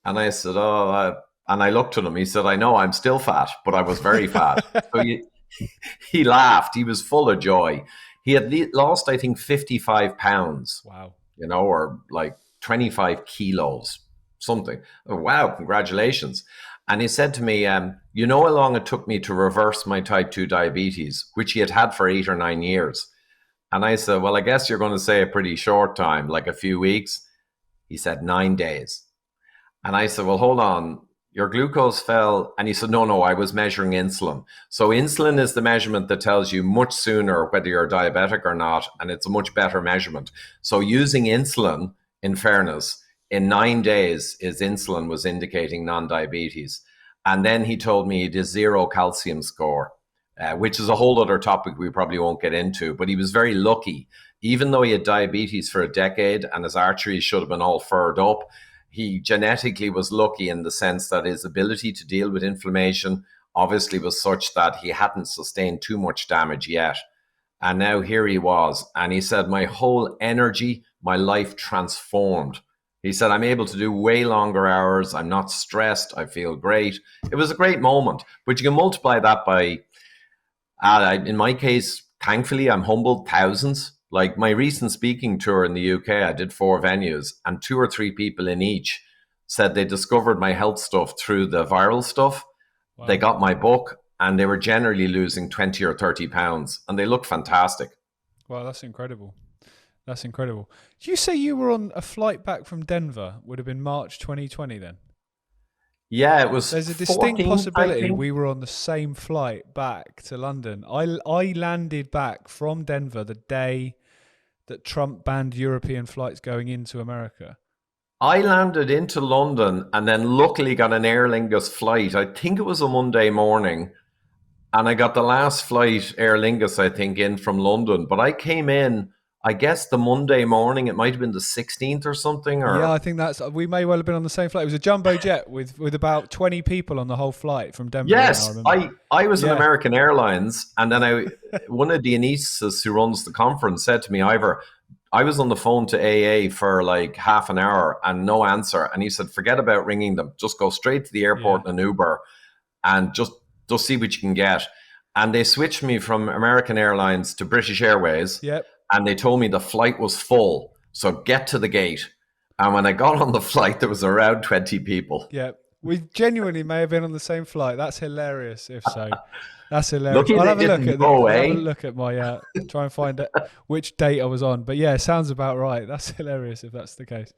And I said, and I looked at him. He said, "I know, I'm still fat, but I was very fat." So he laughed. He was full of joy. He had lost, I think, 55 pounds. Wow. Or like 25 kilos. Something. Oh, wow, congratulations. And he said to me, "You know how long it took me to reverse my type 2 diabetes, which he had had for 8 or 9 years?" And I said, "Well, I guess you're going to say a pretty short time, like a few weeks." He said, 9 days. And I said, "Well, hold on, your glucose fell." And he said, no, I was measuring insulin. So insulin is the measurement that tells you much sooner whether you're diabetic or not, and it's a much better measurement. So using insulin, in fairness, in 9 days, his insulin was indicating non-diabetes. And then he told me he did 0 calcium score, which is a whole other topic we probably won't get into. But he was very lucky. Even though he had diabetes for a decade and his arteries should have been all furred up, he genetically was lucky in the sense that his ability to deal with inflammation obviously was such that he hadn't sustained too much damage yet. And now here he was. And he said, "My whole energy, my life transformed." He said, "I'm able to do way longer hours. I'm not stressed. I feel great." It was a great moment. But you can multiply that by, in my case, thankfully, I'm humbled, thousands. Like my recent speaking tour in the UK, I did 4 venues, and 2 or 3 people in each said they discovered my health stuff through the viral stuff. Wow. They got my book, and they were generally losing 20 or 30 pounds, and they look fantastic. Wow, that's incredible. That's incredible. Did you say you were on a flight back from Denver? Would have been March 2020 then? Yeah, it was. There's a distinct possibility we were on the same flight back to London. I landed back from Denver the day that Trump banned European flights going into America. I landed into London and then luckily got an Aer Lingus flight. I think it was a Monday morning. And I got the last flight, Aer Lingus, I think, in from London. But I came in, I guess, the Monday morning. It might have been the 16th or something. Or... Yeah, I think we may well have been on the same flight. It was a jumbo jet with about 20 people on the whole flight from Denver. Yes, I was in American Airlines. And then one of the anesthetists who runs the conference said to me, "Ivor, I was on the phone to AA for like half an hour and no answer." And he said, "Forget about ringing them. Just go straight to the airport in an Uber and just see what you can get." And they switched me from American Airlines to British Airways. Yep. And they told me the flight was full. So get to the gate. And when I got on the flight, there was around 20 people. Yep. We genuinely may have been on the same flight. That's hilarious. If so, that's hilarious. Lucky I'll they have a look didn't at go, I'll have a eh? look at my try and find it, which date I was on. But yeah, sounds about right. That's hilarious if that's the case.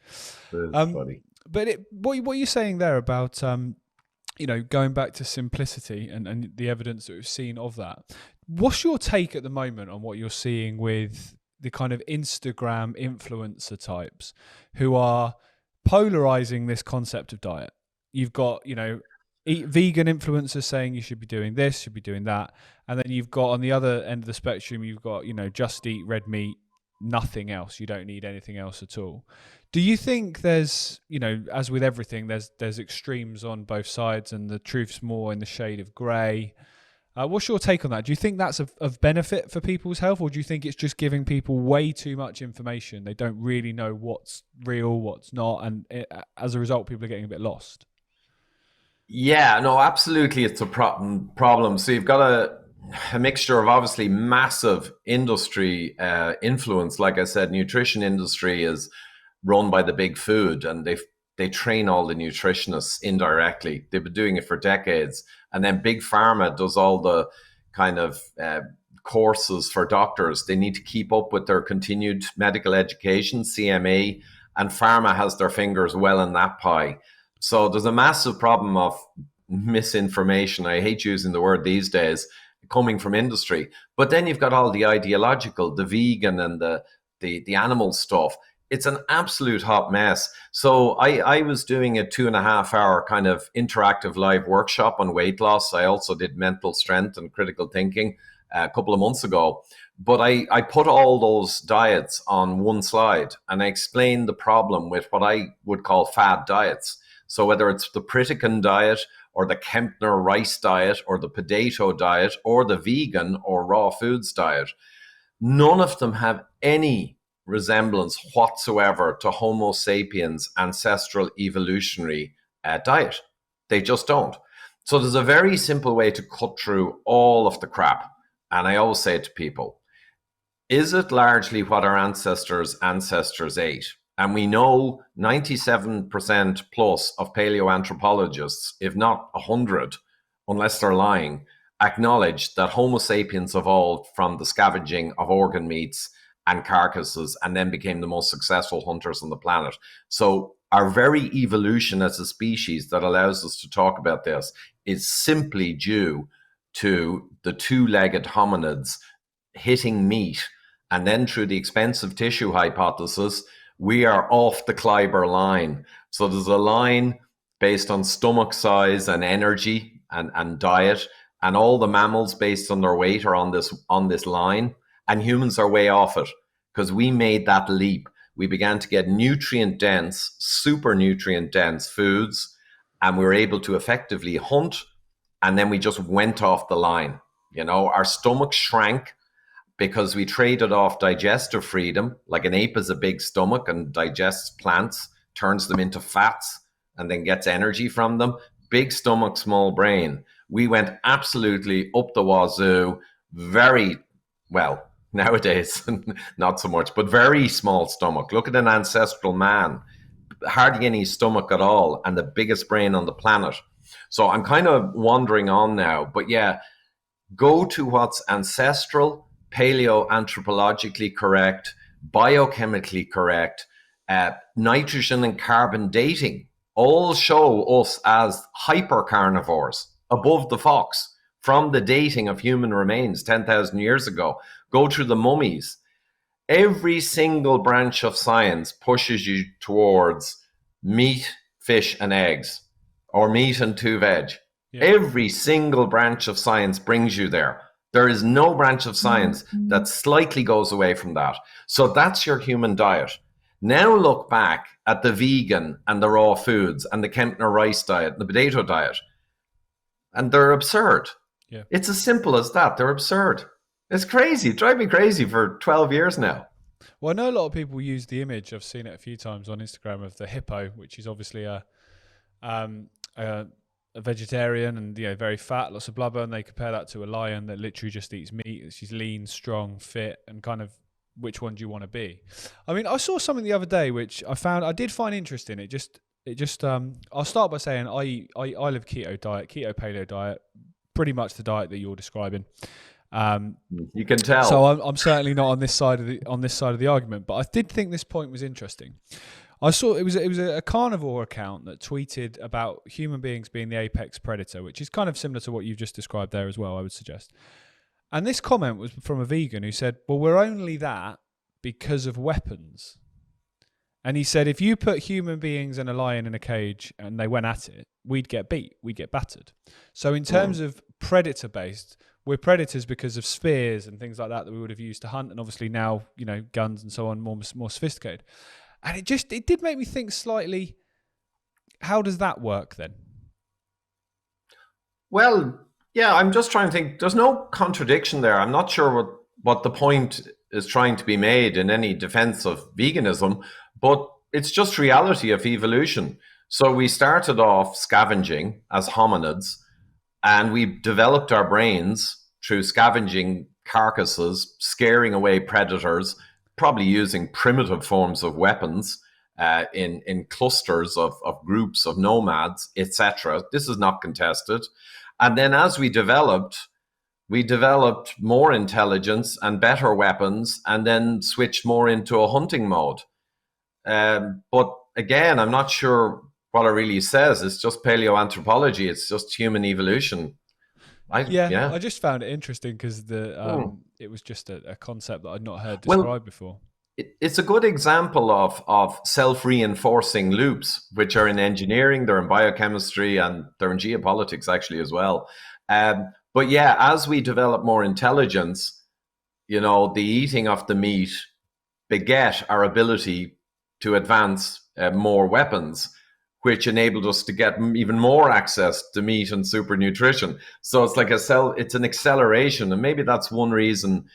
It's Um, funny. but what you're saying there about going back to simplicity and the evidence that we've seen of that. What's your take at the moment on what you're seeing with the kind of Instagram influencer types who are polarizing this concept of diet? You've got, vegan influencers saying you should be doing this, should be doing that. And then you've got on the other end of the spectrum, you've got, just eat red meat, nothing else. You don't need anything else at all. Do you think there's, as with everything, there's extremes on both sides and the truth's more in the shade of grey? What's your take on that? Do you think that's of benefit for people's health, or do you think it's just giving people way too much information? They don't really know what's real, what's not, and as a result, people are getting a bit lost. Yeah, no, absolutely, it's a problem. So you've got a mixture of obviously massive industry influence. Like I said, nutrition industry is run by the big food, and they train all the nutritionists indirectly. They've been doing it for decades, and then big pharma does all the kind of courses for doctors. They need to keep up with their continued medical education, CME, and pharma has their fingers well in that pie. So there's a massive problem of misinformation. I hate using the word these days, coming from industry. But then you've got all the ideological, the vegan and the animal stuff. It's an absolute hot mess. So I was doing a 2.5 hour kind of interactive live workshop on weight loss. I also did mental strength and critical thinking a couple of months ago. But I put all those diets on one slide and I explained the problem with what I would call fad diets. So whether it's the Pritikin diet or the Kempner rice diet or the potato diet or the vegan or raw foods diet, none of them have any resemblance whatsoever to Homo sapiens' ancestral evolutionary diet. They just don't. So there's a very simple way to cut through all of the crap. And I always say to people, is it largely what our ancestors' ancestors ate? And we know 97% plus of paleoanthropologists, if not 100, unless they're lying, acknowledge that Homo sapiens evolved from the scavenging of organ meats and carcasses and then became the most successful hunters on the planet. So our very evolution as a species that allows us to talk about this is simply due to the two-legged hominids hitting meat. And then through the expensive tissue hypothesis, we are off the Kleiber line. So there's a line based on stomach size and energy and diet, and all the mammals based on their weight are on this line, and humans are way off it because we made that leap. We began to get nutrient dense, super nutrient dense foods, and we were able to effectively hunt, and then we just went off the line. Our stomach shrank because we traded off digestive freedom. Like an ape has a big stomach and digests plants, turns them into fats, and then gets energy from them. Big stomach, small brain. We went absolutely up the wazoo, very, well, nowadays, not so much, but very small stomach. Look at an ancestral man, hardly any stomach at all, and the biggest brain on the planet. So I'm kind of wandering on now, but yeah, go to what's ancestral, paleoanthropologically correct, biochemically correct, nitrogen and carbon dating all show us as hypercarnivores above the fox from the dating of human remains 10,000 years ago. Go through the mummies. Every single branch of science pushes you towards meat, fish, and eggs, or meat and two veg. Yeah. Every single branch of science brings you there. There is no branch of science that slightly goes away from that. So that's your human diet. Now look back at the vegan and the raw foods and the Kempner rice diet and the potato diet, and they're absurd. Yeah. It's as simple as that. They're absurd. It's crazy. It drives me crazy for 12 years now. Well, I know a lot of people use the image. I've seen it a few times on Instagram of the hippo, which is obviously a vegetarian and very fat, lots of blubber, and they compare that to a lion that literally just eats meat. She's lean, strong, fit, and kind of which one do you want to be? I mean, I saw something the other day which I did find interesting. It just it just I'll start by saying I live keto diet, keto paleo diet, pretty much the diet that you're describing. Um, You can so tell. I'm certainly not on this side of the argument, but I did think this point was interesting. I saw it was a carnivore account that tweeted about human beings being the apex predator, which is kind of similar to what you've just described there as well, I would suggest. And this comment was from a vegan who said, "Well, we're only that because of weapons." And he said, if you put human beings and a lion in a cage and they went at it, we'd get beat, we'd get battered. So in terms of predator based, we're predators because of spears and things like that we would have used to hunt, and obviously now, guns and so on, more sophisticated. And it did make me think slightly, how does that work then? Well, yeah, I'm just trying to think. There's no contradiction there. I'm not sure what the point is trying to be made in any defense of veganism, but it's just reality of evolution. So we started off scavenging as hominids, and we developed our brains through scavenging carcasses, scaring away predators, probably using primitive forms of weapons in clusters of groups of nomads, etc. This is not contested. And then as we developed more intelligence and better weapons, and then switched more into a hunting mode. But again, I'm not sure what it really says. It's just paleoanthropology. It's just human evolution. I just found it interesting because it was just a concept that I'd not heard described before. It's a good example of self-reinforcing loops, which are in engineering, they're in biochemistry, and they're in geopolitics actually as well. But yeah, as we develop more intelligence, the eating of the meat beget our ability to advance more weapons, which enabled us to get even more access to meat and super nutrition. So it's like it's an acceleration, and maybe that's one reason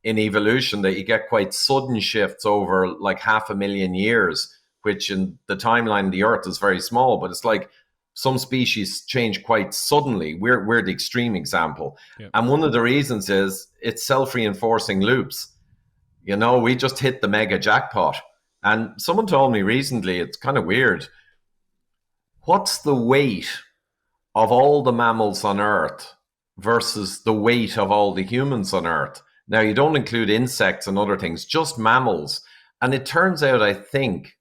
in evolution that you get quite sudden shifts over like 500,000 years, which in the timeline of the Earth is very small, but it's like some species change quite suddenly. We're the extreme example. Yeah. And one of the reasons is it's self-reinforcing loops. We just hit the mega jackpot. And someone told me recently, it's kind of weird, what's the weight of all the mammals on Earth versus the weight of all the humans on Earth? Now, you don't include insects and other things, just mammals. And it turns out, I think,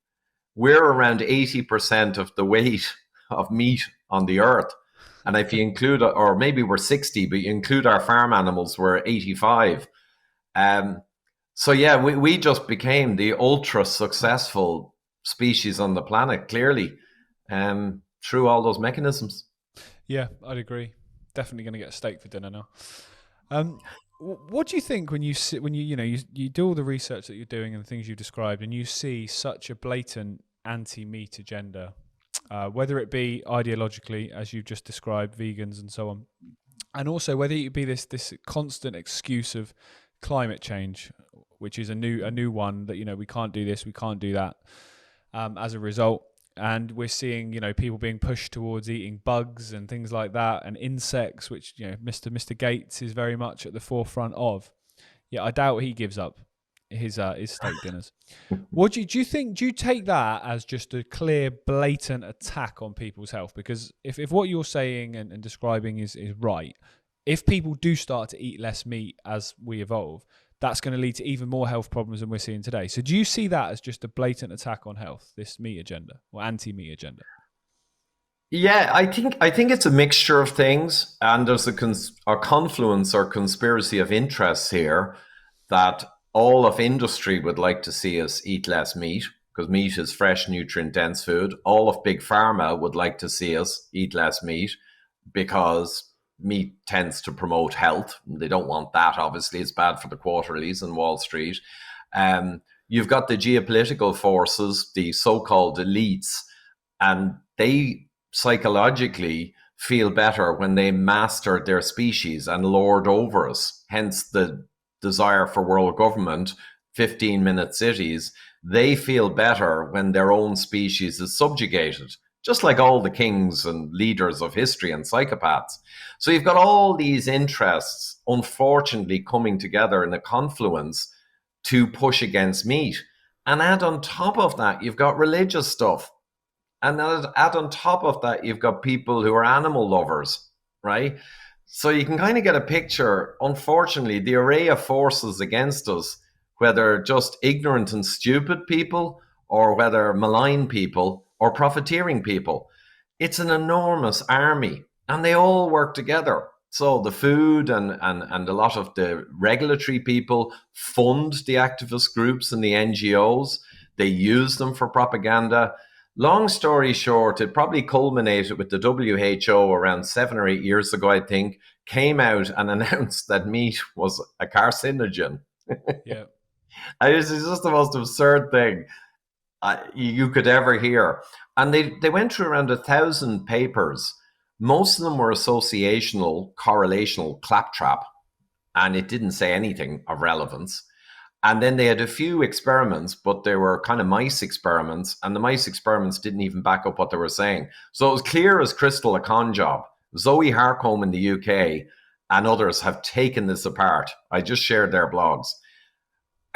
we're around 80% of the weight of meat on the Earth. And if you include, or maybe we're 60, but you include our farm animals, we're 85. So yeah, we just became the ultra successful species on the planet, clearly, through all those mechanisms. Yeah, I'd agree. Definitely going to get a steak for dinner now. What do you think when you do all the research that you're doing and the things you described, and you see such a blatant anti-meat agenda, whether it be ideologically, as you've just described, vegans and so on, and also whether it be this constant excuse of climate change, which is a new one that we can't do this, we can't do that, as a result. And we're seeing, people being pushed towards eating bugs and things like that, and insects, which Mr. Gates is very much at the forefront of. Yeah, I doubt he gives up his steak dinners. What do you think? Do you take that as just a clear, blatant attack on people's health? Because if what you're saying and describing is right, if people do start to eat less meat as we evolve, that's going to lead to even more health problems than we're seeing today. So do you see that as just a blatant attack on health, this meat agenda or anti-meat agenda? Yeah, I think it's a mixture of things, and there's a confluence or conspiracy of interests here that all of industry would like to see us eat less meat, because meat is fresh, nutrient-dense food. All of big pharma would like to see us eat less meat because meat tends to promote health. They don't want that, obviously. It's bad for the quarterlies and Wall Street. You've got the geopolitical forces, the so-called elites, and they psychologically feel better when they master their species and lord over us. Hence the desire for world government, 15-minute cities. They feel better when their own species is subjugated, just like all the kings and leaders of history and psychopaths. So you've got all these interests, unfortunately, coming together in a confluence to push against meat. And add on top of that, you've got religious stuff. And add on top of that, you've got people who are animal lovers, right? So you can kind of get a picture, unfortunately, the array of forces against us, whether just ignorant and stupid people, or whether malign people, or profiteering people. It's an enormous army, and they all work together. So the food and a lot of the regulatory people fund the activist groups and the NGOs. They use them for propaganda. Long story short, it probably culminated with the WHO around 7 or 8 years ago, I think, came out and announced that meat was a carcinogen. Yeah. It's just the most absurd thing you could ever hear. And they went through around 1,000 papers. Most of them were associational, correlational, claptrap, and it didn't say anything of relevance. And then they had a few experiments, but they were kind of mice experiments, and the mice experiments didn't even back up what they were saying. So it was clear as crystal a con job. Zoe Harcombe in the UK and others have taken this apart. I just shared their blogs.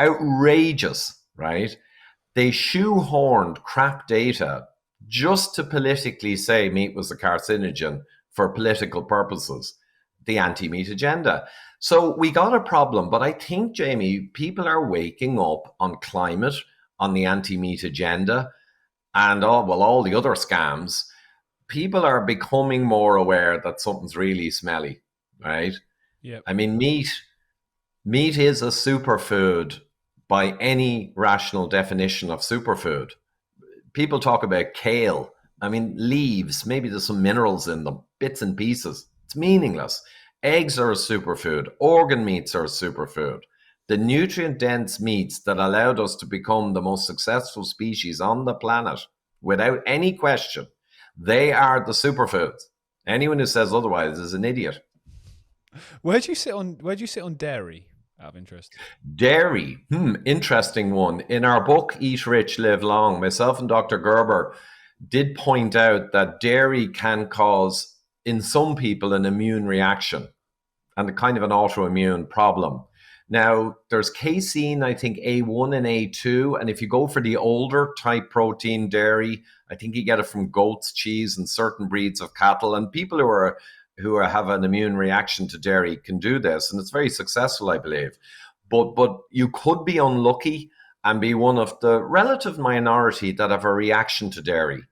Outrageous, right? They shoehorned crap data just to politically say meat was a carcinogen for political purposes, the anti-meat agenda. So we got a problem, but I think, Jaymie, people are waking up on climate, on the anti-meat agenda, and all the other scams. People are becoming more aware that something's really smelly, right? Yeah. I mean, meat is a superfood by any rational definition of superfood. People talk about kale. I mean, leaves, maybe there's some minerals in them, bits and pieces. It's meaningless. Eggs are a superfood. Organ meats are a superfood. The nutrient-dense meats that allowed us to become the most successful species on the planet, without any question, they are the superfoods. Anyone who says otherwise is an idiot. Where do you sit on dairy, out of interest? Dairy, interesting one. In our book, Eat Rich, Live Long, myself and Dr. Gerber did point out that dairy can cause, in some people, an immune reaction and a kind of an autoimmune problem. Now, there's casein, I think A1 and A2, and if you go for the older type protein dairy, I think you get it from goat's cheese and certain breeds of cattle. And people who have an immune reaction to dairy can do this, and it's very successful, I believe. But you could be unlucky and be one of the relative minority that have a reaction to dairy.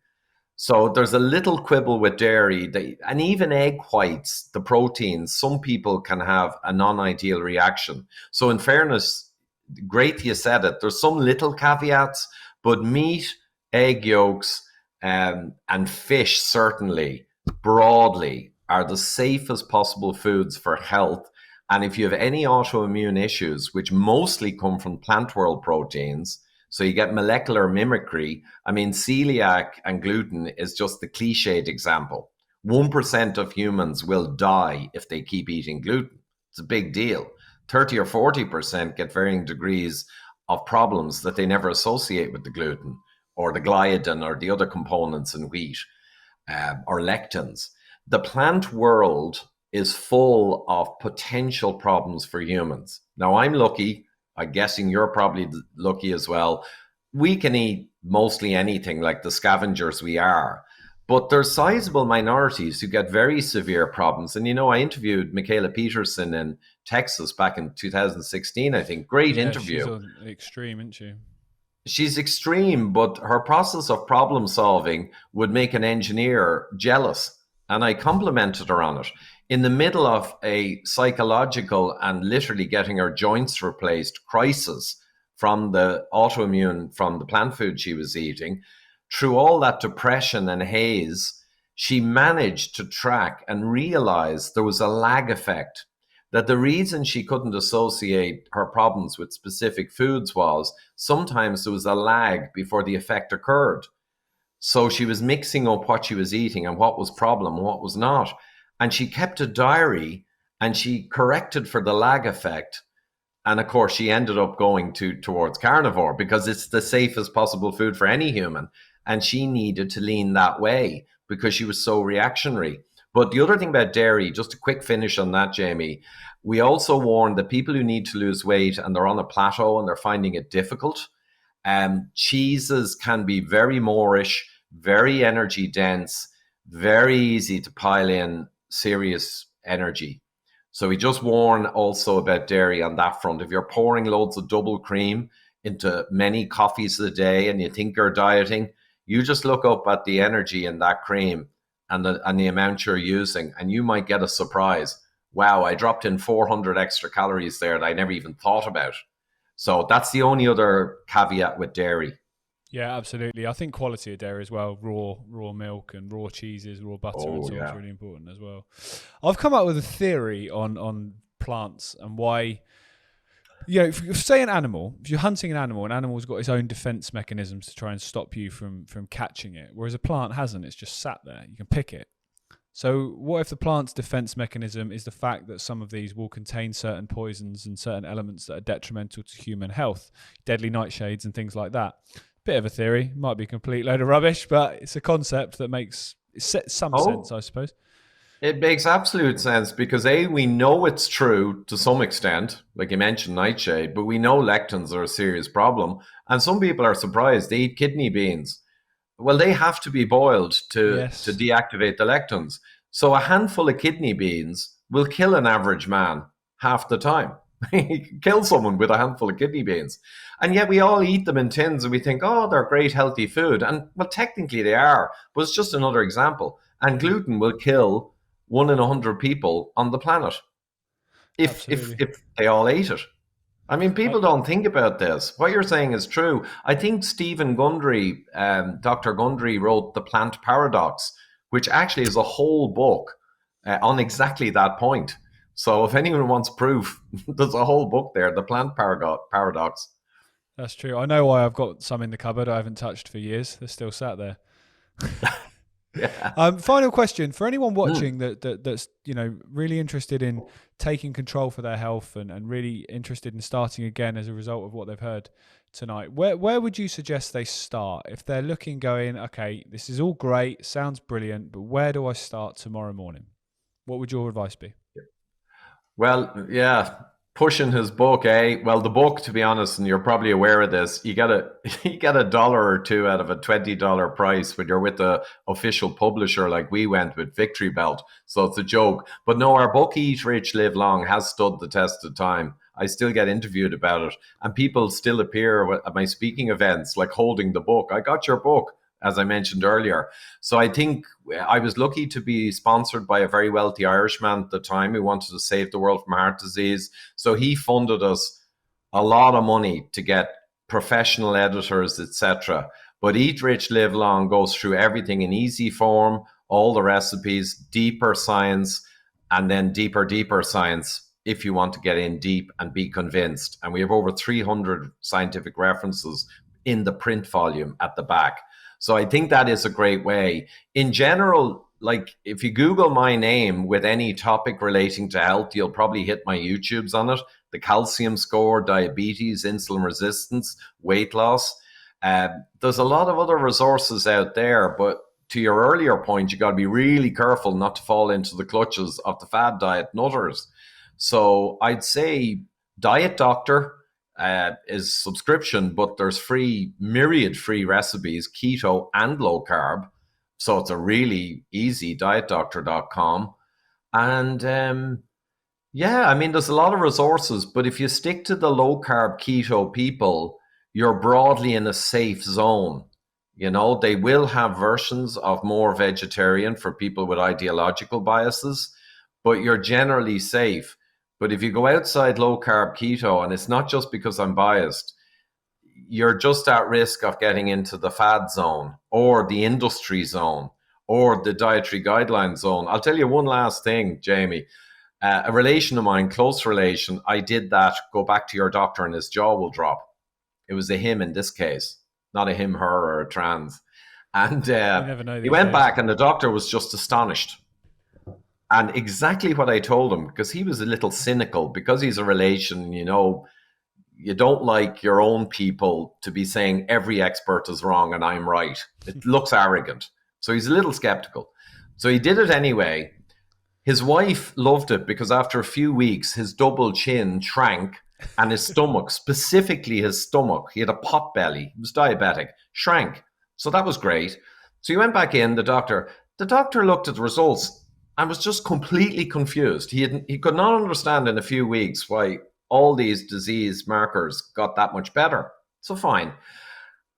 So there's a little quibble with dairy, and even egg whites, the proteins, some people can have a non-ideal reaction. So in fairness, great you said it, there's some little caveats, but meat, egg yolks, and fish certainly, broadly, are the safest possible foods for health. And if you have any autoimmune issues, which mostly come from plant world proteins, so you get molecular mimicry. I mean, celiac and gluten is just the cliched example. 1% of humans will die if they keep eating gluten. It's a big deal. 30 or 40% get varying degrees of problems that they never associate with the gluten or the gliadin or the other components in wheat or lectins. The plant world is full of potential problems for humans. Now, I'm lucky. I'm guessing you're probably lucky as well. We can eat mostly anything like the scavengers we are, but there's sizable minorities who get very severe problems. And, I interviewed Michaela Peterson in Texas back in 2016, I think. Great interview. She's on extreme, isn't she? She's extreme, but her process of problem solving would make an engineer jealous. And I complimented her on it. In the middle of a psychological and literally getting her joints replaced crisis from the autoimmune, from the plant food she was eating, through all that depression and haze, she managed to track and realize there was a lag effect, that the reason she couldn't associate her problems with specific foods was sometimes there was a lag before the effect occurred. So she was mixing up what she was eating and what was problem and what was not. And she kept a diary and she corrected for the lag effect. And of course, she ended up going towards carnivore because it's the safest possible food for any human. And she needed to lean that way because she was so reactionary. But the other thing about dairy, just a quick finish on that, Jaymie, we also warn that people who need to lose weight and they're on a plateau and they're finding it difficult, cheeses can be very moreish. very energy dense, very easy to pile in serious energy. So he just warned also about dairy on that front. If you're pouring loads of double cream into many coffees a day and you think you're dieting, you just look up at the energy in that cream and the amount you're using, and you might get a surprise. Wow, I dropped in 400 extra calories there that I never even thought about. So that's the only other caveat with dairy. Yeah, absolutely. I think quality of dairy as well, raw milk and raw cheeses, raw butter and Oh, so on is yeah. really important as well. I've come up with a theory on plants and why, if you say an animal, if you're hunting an animal's got its own defense mechanisms to try and stop you from catching it, whereas a plant hasn't. It's just sat there. You can pick it. So what if the plant's defense mechanism is the fact that some of these will contain certain poisons and certain elements that are detrimental to human health, deadly nightshades and things like that? Bit of a theory, might be a complete load of rubbish, but it's a concept that makes some sense, I suppose. It makes absolute sense because we know it's true to some extent, like you mentioned nightshade, but we know lectins are a serious problem. And some people are surprised. They eat kidney beans. Well, they have to be boiled to Yes. deactivate the lectins. So a handful of kidney beans will kill an average man half the time. You can kill someone with a handful of kidney beans. And yet we all eat them in tins and we think, oh, they're great healthy food. And well, technically they are, but it's just another example. And gluten will kill 1 in 100 people on the planet if they all ate it. I mean, people don't think about this. What you're saying is true. I think Stephen Gundry, Dr. Gundry wrote The Plant Paradox, which actually is a whole book on exactly that point. So if anyone wants proof, there's a whole book there, The Plant Paradox. That's true. I know why I've got some in the cupboard I haven't touched for years. They're still sat there. Yeah. Final question for anyone watching that's really interested in taking control for their health and really interested in starting again as a result of what they've heard tonight. Where would you suggest they start if they're looking, going, okay, this is all great, sounds brilliant, but where do I start tomorrow morning? What would your advice be? Well, yeah, pushing his book, eh? Well, the book, to be honest, and you're probably aware of this, you get $1 or $2 out of a $20 price when you're with the official publisher, like we went with Victory Belt. So it's a joke. But no, our book, Eat Rich, Live Long, has stood the test of time. I still get interviewed about it, and people still appear at my speaking events, like holding the book. I got your book, as I mentioned earlier. So I think I was lucky to be sponsored by a very wealthy Irishman at the time who wanted to save the world from heart disease. So he funded us a lot of money to get professional editors, etc. But Eat Rich, Live Long goes through everything in easy form, all the recipes, deeper science, and then deeper science if you want to get in deep and be convinced. And we have over 300 scientific references in the print volume at the back. So I think that is a great way. In general, like if you Google my name with any topic relating to health, you'll probably hit my YouTubes on it. The calcium score, diabetes, insulin resistance, weight loss. There's a lot of other resources out there, but to your earlier point, you got to be really careful not to fall into the clutches of the fad diet nutters. So I'd say Diet Doctor, is subscription, but there's myriad free recipes, keto and low carb. So it's a really easy, dietdoctor.com. And I mean, there's a lot of resources, but if you stick to the low carb keto people, you're broadly in a safe zone. They will have versions of more vegetarian for people with ideological biases, but you're generally safe. But if you go outside low carb keto, and it's not just because I'm biased, you're just at risk of getting into the fad zone or the industry zone or the dietary guideline zone. I'll tell you one last thing, Jaymie. A relation of mine, close relation, I did that, go back to your doctor and his jaw will drop. It was a him in this case, not a him, her, or a trans. And he went back and the doctor was just astonished. And exactly what I told him, because he was a little cynical, because he's a relation, you don't like your own people to be saying every expert is wrong and I'm right. It looks arrogant. So he's a little skeptical. So he did it anyway. His wife loved it because after a few weeks, his double chin shrank and his stomach, specifically his stomach, he had a pot belly, he was diabetic, shrank. So that was great. So he went back in, the doctor. The doctor looked at the results and was just completely confused. He could not understand in a few weeks why all these disease markers got that much better. So fine.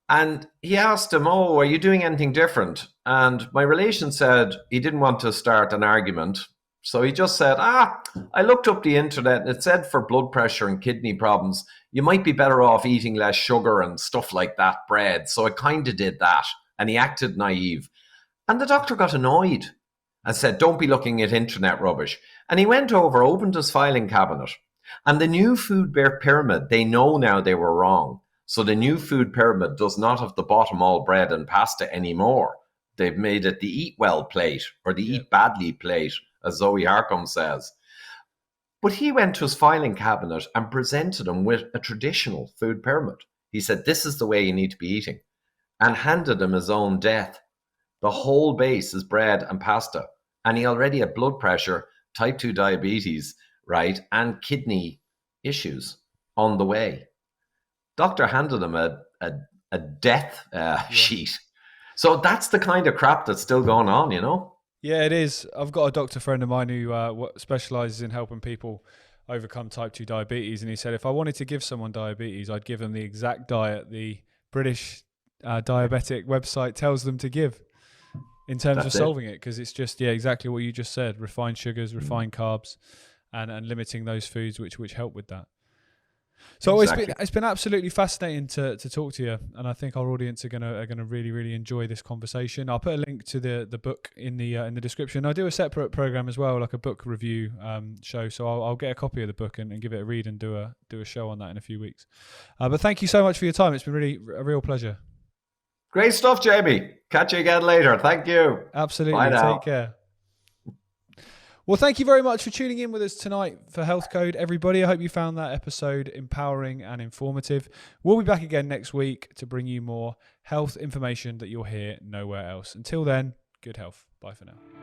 And he asked him, "Oh, are you doing anything different?" And my relation said he didn't want to start an argument. So he just said, I looked up the internet and it said for blood pressure and kidney problems, you might be better off eating less sugar and stuff like that, bread. So I kind of did that. And he acted naive. And the doctor got annoyed and said, "Don't be looking at internet rubbish." And he went over, opened his filing cabinet. And the new food pyramid, they know now they were wrong. So the new food pyramid does not have the bottom all bread and pasta anymore. They've made it the eat well plate or the eat badly plate, as Zoe Harcombe says. But he went to his filing cabinet and presented him with a traditional food pyramid. He said, "This is the way you need to be eating," and handed him his own death. The whole base is bread and pasta. And he already had blood pressure, type 2 diabetes, right, and kidney issues on the way. Doctor handed him a death sheet. So that's the kind of crap that's still going on, you know? Yeah, it is. I've got a doctor friend of mine who specializes in helping people overcome type 2 diabetes. And he said, if I wanted to give someone diabetes, I'd give them the exact diet the British diabetic website tells them to give in terms of solving it. Because it's just, exactly what you just said. Refined sugars, refined carbs, and limiting those foods which help with that. So exactly. It's been absolutely fascinating to talk to you, and I think our audience are gonna really enjoy this conversation. I'll put a link to the book in the description. I do a separate program as well, like a book review show. So I'll get a copy of the book and give it a read and do a show on that in a few weeks. But thank you so much for your time. It's been really a real pleasure. Great stuff, Jaymie. Catch you again later. Thank you. Absolutely. Bye now. Take care. Well, thank you very much for tuning in with us tonight for Health Code, everybody. I hope you found that episode empowering and informative. We'll be back again next week to bring you more health information that you'll hear nowhere else. Until then, good health. Bye for now.